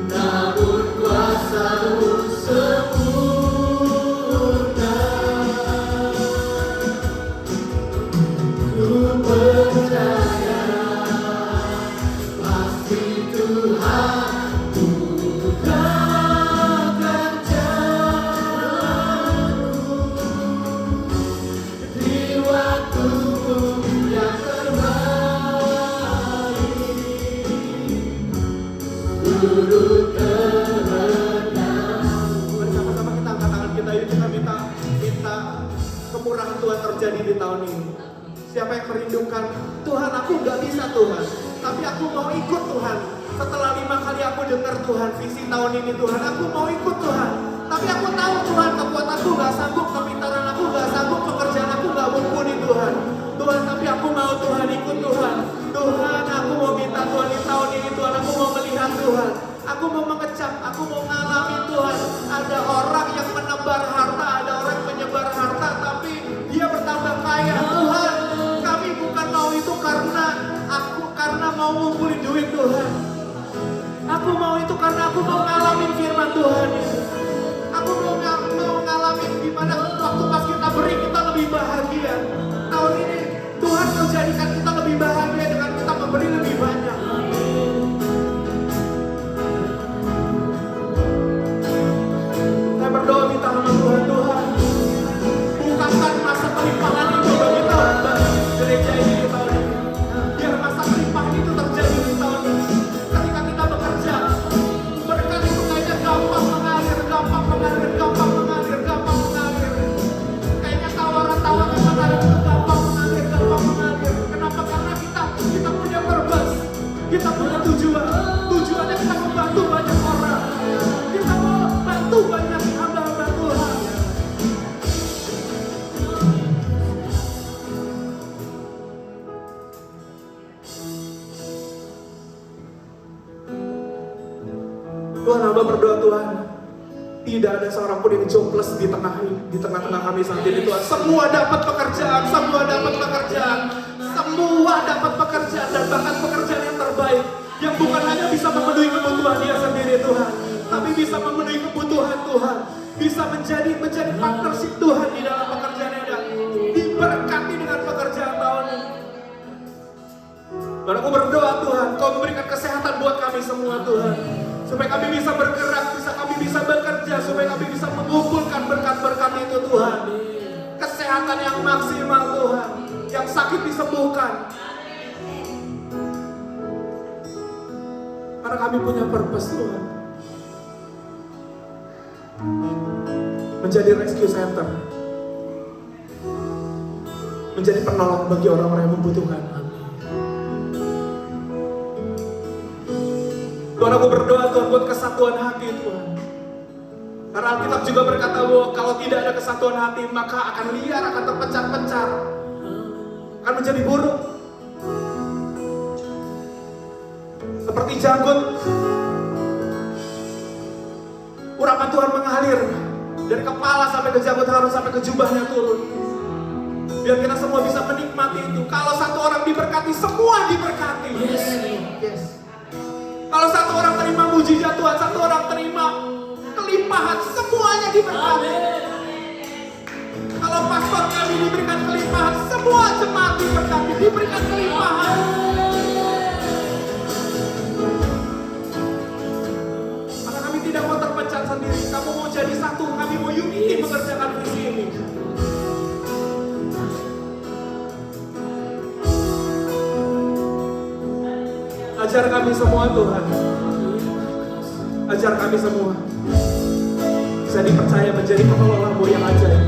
namun kuasa-Mu sempurna. Ku percaya kekurangan Tuhan terjadi di tahun ini. Siapa yang merindukan, Tuhan aku nggak bisa Tuhan, tapi aku mau ikut Tuhan. Setelah 5 kali aku dengar Tuhan, visi tahun ini Tuhan, aku mau ikut Tuhan. Tapi aku tahu Tuhan, kekuatanku nggak sanggup, kepintaran aku nggak sanggup, pekerjaan aku nggak mumpuni Tuhan. Tuhan, tapi aku mau Tuhan ikut Tuhan. Tuhan, aku mau minta Tuhan di tahun ini Tuhan, aku mau melihat Tuhan. Aku mau mengecap, aku mau mengalami Tuhan. Ada orang yang menebar harta, ada orang yang menyebar harta, tapi dia bertambah kaya. Tuhan, kami bukan mau itu karena mau ngumpulin duit Tuhan. Aku mau itu karena aku mau ngalamin firman Tuhan. Aku mau ngalamin gimana waktu pas kita beri kita lebih bahagia. Tahun ini Tuhan menjadikan kita lebih bahagia dengan kita memberi lebih banyak. Saya berdoa minta sama Tuhan, Tuhan bukakan masa kelimpahan itu bagi Tuhan, bagi gereja ini di tahun ini. Biar masa kelimpahan itu terjadi di tahun ini. Ketika kita bekerja, berkat itu kayaknya gampang mengalir. Kayaknya tawaran-tawaran menarik itu gampang mengalir. Kenapa? Karena kita punya purpose, kita punya tujuan. Tujuannya kita membantu banyak orang. Kita mau bantu banyak hamba-hamba Tuhan. Tuhan, hamba berdoa Tuhan, tidak ada seorang pun yang jobless di tengah-tengah kami saat ini Tuhan. Semua dapat pekerjaan, dan bahkan pekerjaan yang terbaik, yang bukan hanya bisa memenuhi kebutuhan dia sendiri Tuhan, tapi bisa memenuhi kebutuhan Tuhan, bisa menjadi partnership Tuhan di dalam pekerjaan yang ada. Diberkati dengan pekerjaan tahun ini. Dan aku berdoa Tuhan, Kau memberikan kesehatan buat kami semua Tuhan, supaya kami bisa bergerak, kami bisa bekerja, supaya kami bisa mengumpulkan berkat-berkat itu Tuhan. Kesehatan yang maksimal Tuhan, yang sakit disembuhkan. Karena kami punya purpose Tuhan, menjadi rescue center, menjadi penolong bagi orang-orang yang membutuhkan. Tuhan, aku berdoa Tuhan buat kesatuan hati Tuhan. Karena Alkitab juga berkata bahwa kalau tidak ada kesatuan hati, maka akan liar, akan terpencar-pencar, akan menjadi buruk. Seperti janggut, urapan Tuhan mengalir dari kepala sampai ke janggut, harus sampai ke jubahnya turun. Biar kita semua bisa menikmati itu. Kalau satu orang diberkati, semua diberkati. Yes. Kalau satu orang terima mujizat Tuhan, satu orang terima kelimpahan, semuanya diberkati. Kalau pastor kami diberikan kelimpahan, semua jemaat diberkati, diberikan kelimpahan. Karena kami tidak mau terpecah sendiri, kamu mau jadi satu, kami mau unity mengerjakan visi ini. Ajar kami semua Tuhan, ajar kami semua bisa dipercaya menjadi pengelola-Mu yang ajaib.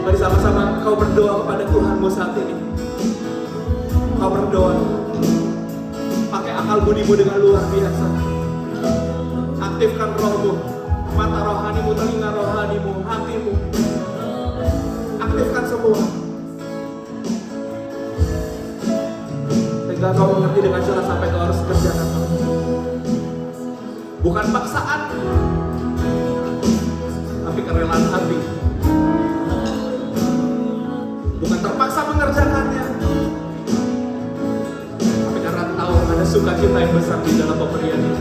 Mari sama-sama kau berdoa kepada Tuhanmu saat ini. Kau berdoa, pakai akal budimu dengan luar biasa. Aktifkan rohmu, mata rohanimu, telinga rohanimu, hatimu. Aktifkan semua, sehingga kau mengerti dengan jelas sampai kau harus kerjakan. Bukan paksaan, tapi kerelaan hati. Bukan terpaksa mengerjakannya, tapi karena tahu ada sukacita yang besar di dalam pemberian ini.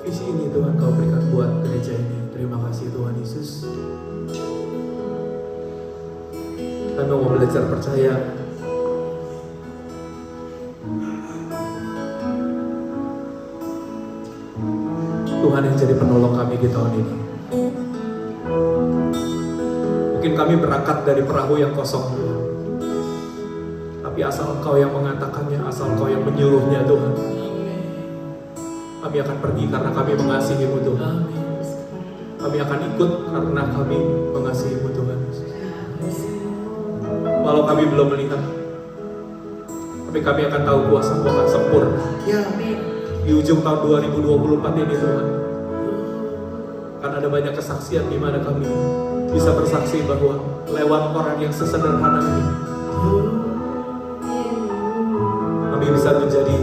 Visi ini Tuhan Kau berikan buat gereja ini. Terima kasih Tuhan Yesus. Kami mau belajar percaya Tuhan yang jadi penolong kami di tahun ini. Mungkin kami berangkat dari perahu yang kosong Tuhan, tapi asal Engkau yang mengatakannya, asal Engkau yang menyuruhnya Tuhan, kami akan pergi karena kami mengasihi-Mu Tuhan. Kami akan ikut karena kami mengasihi-Mu Tuhan. Walau kami belum melihat, tapi kami akan tahu kuasa-Mu akan sempurna di ujung tahun 2024 ini Tuhan. Karena ada banyak kesaksian di mana kami bisa bersaksi bahwa lewat orang yang sesederhana ini, kami bisa menjadi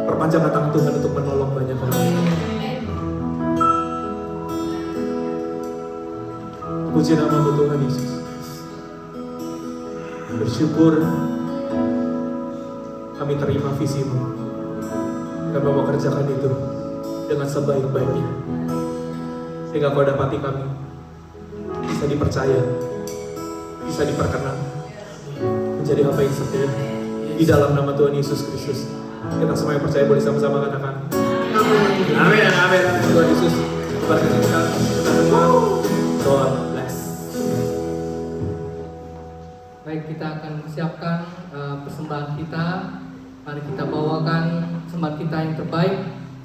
perpanjangan tangan Tuhan untuk menolong banyak orang. Puji nama-Mu Tuhan Yesus. Bersyukur kami terima visi-Mu. Kami mau kerjakan itu dengan sebaik-baiknya, sehingga Kau dapati kami bisa dipercaya, bisa diperkenan menjadi hamba yang setia. Di dalam nama Tuhan Yesus Kristus, kita semua yang percaya boleh sama-sama katakan amin. Amin, amin, amin. Tuhan Yesus berkati sekali. Kita semua God bless. Baik, kita akan siapkan persembahan kita. Mari kita bawakan persembahan kita yang terbaik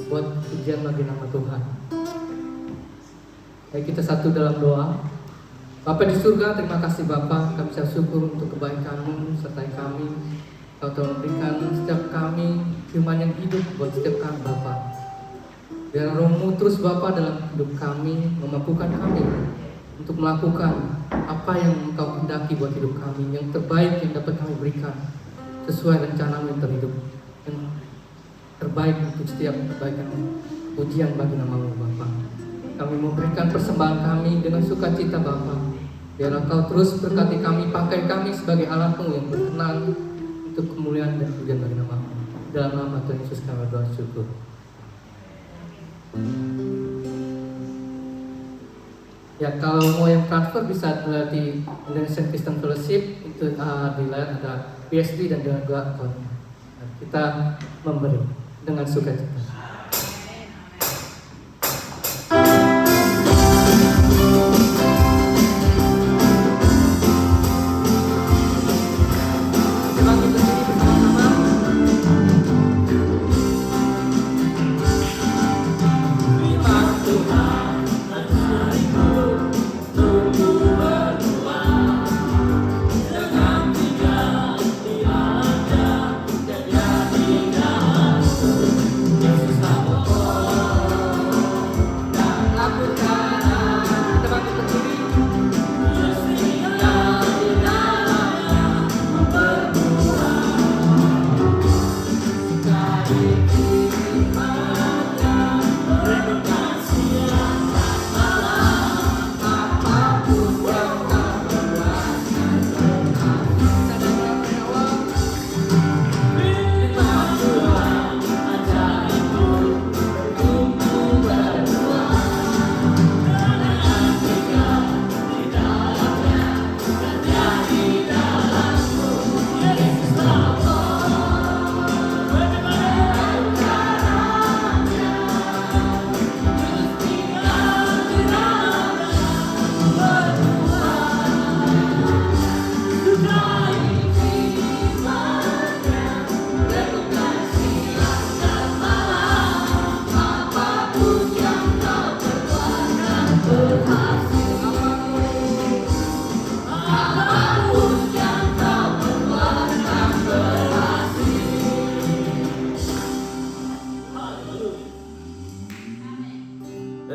buat pujian bagi nama Tuhan. Baik, kita satu dalam doa. Bapa di surga, terima kasih Bapa, kami syukur untuk kebaikan-Mu sertai kami. Kau telah memberikan setiap kami firman yang hidup buat setiap kami Bapa. Biar Roh-Mu terus Bapa dalam hidup kami, memampukan kami untuk melakukan apa yang Engkau kehendaki buat hidup kami, yang terbaik yang dapat kami berikan sesuai rencana-Mu yang terhidup, yang terbaik untuk setiap kebaikan. Pujian bagi nama-Mu Bapa. Kami memberikan persembahan kami dengan sukacita Bapa. Biar Engkau terus berkati kami, pakai kami sebagai alat-Mu yang berkenan untuk kemuliaan dan pujian bagi nama-Mu. Dalam nama Tuhan Yesus kami berdoa syukur. Ya, kalau mau yang transfer bisa di Indonesian Christian Fellowship, itu di layar ada PSB dan juga akunnya. Kita memberi dengan sukacita.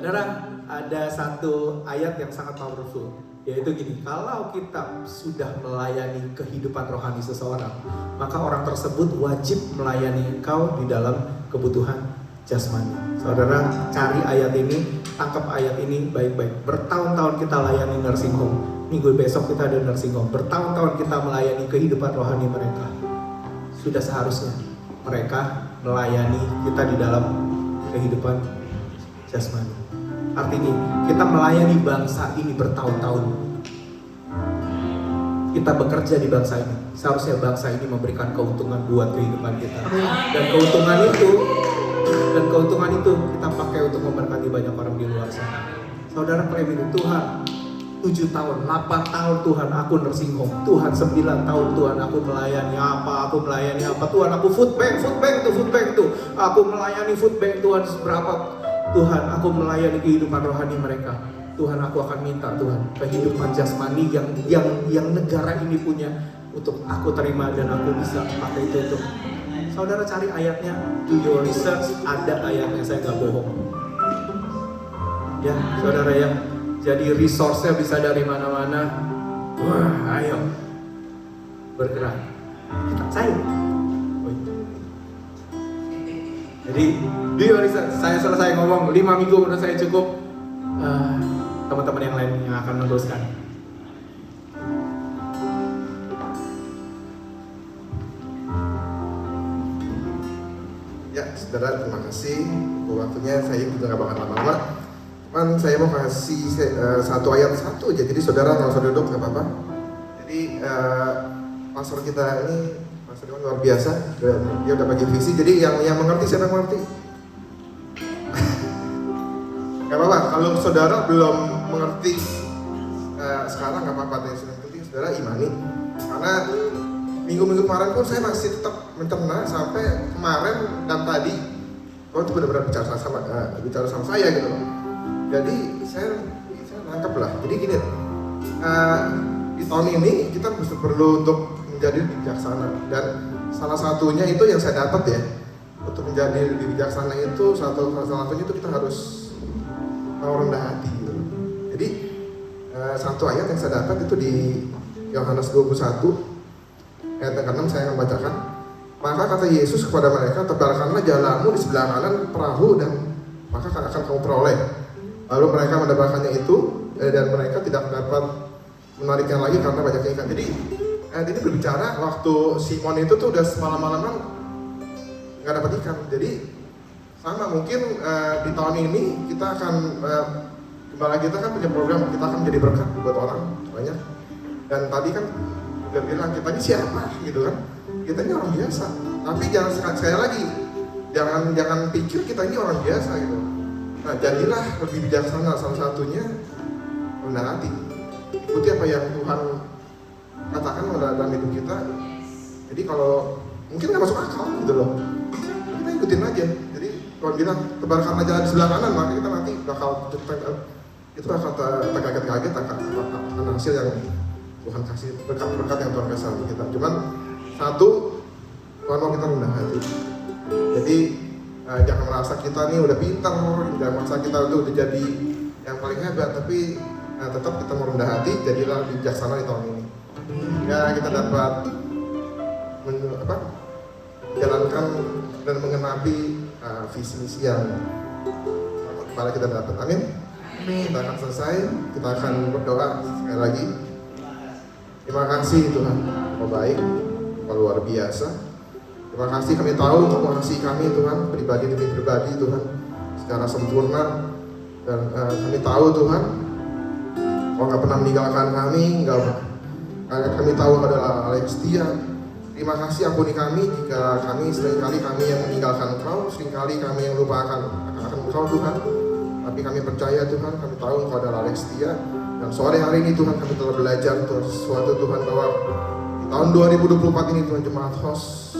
Saudara, ada satu ayat yang sangat powerful, yaitu gini: kalau kita sudah melayani kehidupan rohani seseorang, maka orang tersebut wajib melayani engkau di dalam kebutuhan jasmani. Saudara, cari ayat ini, tangkap ayat ini baik-baik. Bertahun-tahun kita layani nursing home, minggu besok kita ada nursing home. Bertahun-tahun kita melayani kehidupan rohani mereka. Sudah seharusnya mereka melayani kita di dalam kehidupan jasmani. Artinya kita melayani bangsa ini bertahun-tahun. Kita bekerja di bangsa ini. Seharusnya bangsa ini memberikan keuntungan buat kehidupan kita. Dan keuntungan itu kita pakai untuk memberkati banyak orang di luar sana. Saudara klaim itu, Tuhan 7 tahun, 8 tahun Tuhan aku nursing home. Tuhan 9 tahun Tuhan aku melayani apa, Tuhan aku food bank tuh. Aku melayani food bank Tuhan seberapa. Tuhan aku melayani kehidupan rohani mereka. Tuhan aku akan minta Tuhan kehidupan jasmani yang negara ini punya untuk aku terima dan aku bisa pakai itu untuk. Saudara cari ayatnya, do your research, ada ayatnya, saya nggak bohong. Ya, saudara ya. Jadi resource-nya bisa dari mana-mana. Wah, ayo bergerak. Saya. Jadi, do your research. Saya selesai ngomong 5 minggu menurut saya cukup. Teman-teman yang lain yang akan meneruskan. Ya, saudara, terima kasih untuk waktunya. Saya juga gak bakal lama-lama. Cuman saya mau kasih satu ayat satu aja. Jadi saudara nggak usah duduk, gak apa-apa. Jadi pastor kita ini, pastor Dewan luar biasa. Dia udah bagi visi. Jadi yang mengerti, siapa yang mengerti? Gak apa-apa. Kalau saudara belum mengerti sekarang gak apa-apa. Yang penting saudara imani. Karena minggu-minggu kemarin pun saya masih tetap mencerna sampai kemarin dan tadi. Kau itu benar-benar bicara sama saya gitu loh. Jadi saya nangkep lah. Jadi gini, di tahun ini kita perlu untuk menjadi bijaksana. Dan salah satunya itu yang saya dapat ya, untuk menjadi lebih bijaksana itu salah satunya itu kita harus mau rendah hati gitu. Jadi satu ayat yang saya dapat itu di Yohanes 21 ayat yang ke-6 saya akan bacakan. Maka kata Yesus kepada mereka, tebarkanlah jalamu di sebelah kanan perahu dan maka akan kamu peroleh. Lalu mereka mendapatkannya itu dan mereka tidak dapat menariknya lagi karena banyaknya ikan. Jadi ini berbicara waktu Simon itu tuh udah semalam-malaman nggak dapat ikan. Jadi sama mungkin di tahun ini kita akan gembala kita kan punya program, kita akan menjadi berkat buat orang banyak. Dan tadi kan udah bilang kita ini siapa gitu kan? Kita ini orang biasa. Tapi jangan sekali lagi jangan pikir kita ini orang biasa gitu. Nah, jadilah lebih bijaksana, salah satunya rendah hati. Ikuti apa yang Tuhan katakan dalam hidup kita. Jadi kalau mungkin nggak masuk akal gitu loh, kita ikutin aja. Jadi kalau bilang tebarkan aja di sebelah kanan, maka kita nanti bakal terkaget-kaget akan hasil yang Tuhan kasih, berkat-berkat yang Tuhan kasih sama kita. Cuman satu, Tuhan mau kita rendah hati. Jadi jangan merasa kita nih udah pintar, jangan merasa kita udah jadi yang paling hebat, tapi tetap kita merendah hati, jadilah bijaksana di tahun ini. Ya kita dapat menjalankan dan mengenapi visi misi yang kepala kita dapat. Amin. Kita akan selesai, kita akan berdoa sekali lagi. Terima kasih Tuhan, Kau baik, Kau luar biasa. Terima kasih kami tahu untuk mengasihi kami Tuhan, pribadi demi pribadi Tuhan, secara sempurna. Dan kami tahu Tuhan, Kau gak pernah meninggalkan kami, kami tahu Kau adalah Allah yang setia. Terima kasih ampuni kami jika kami seringkali kami yang meninggalkan Engkau, seringkali kami yang lupakan akan Engkau Tuhan. Tapi kami percaya Tuhan, kami tahu Engkau adalah Allah yang setia. Dan sore hari ini Tuhan kami telah belajar sesuatu Tuhan bahwa di tahun 2024 ini Tuhan jemaat host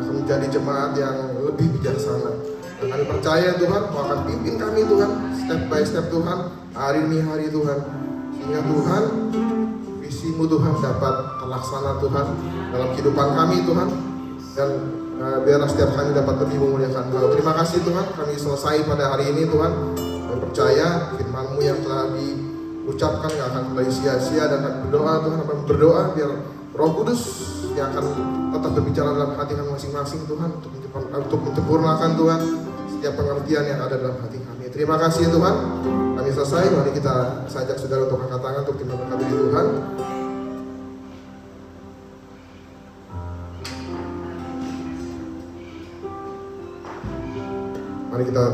akan menjadi jemaat yang lebih bijaksana. Dan kami percaya Tuhan, Kau akan pimpin kami Tuhan, step by step Tuhan, hari demi hari Tuhan. Sehingga Tuhan, visimu Tuhan dapat terlaksana Tuhan dalam kehidupan kami Tuhan. Dan biarlah setiap kami dapat lebih memuliakan Kau. Terima kasih Tuhan, kami selesai pada hari ini Tuhan. Kami percaya firman-Mu yang telah diucapkan gak akan kembali sia-sia. Dan kami berdoa Tuhan, kami berdoa biar Roh Kudus yang akan tetap berbicara dalam hati kami masing-masing Tuhan, untuk menyempurnakan Tuhan setiap pengertian yang ada dalam hati kami. Terima kasih Tuhan, kami selesai. Mari kita sajak saudara untuk angkat tangan untuk terima berkat dari Tuhan. Mari kita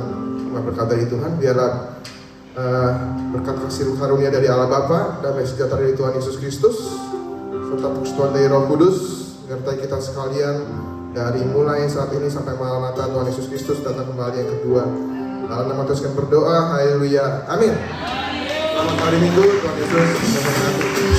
berkat dari Tuhan, biarlah berkat kasih karunia dari Allah Bapa, damai sejahtera dari Tuhan Yesus Kristus, serta persekutuan dari Roh Kudus menyertai kita sekalian dari mulai saat ini sampai Maranatha Tuhan Yesus Kristus datang kembali yang kedua. Dalam nama Tuhan kami berdoa, haleluya, amin. Selamat hari Minggu, Tuhan Yesus memberkati.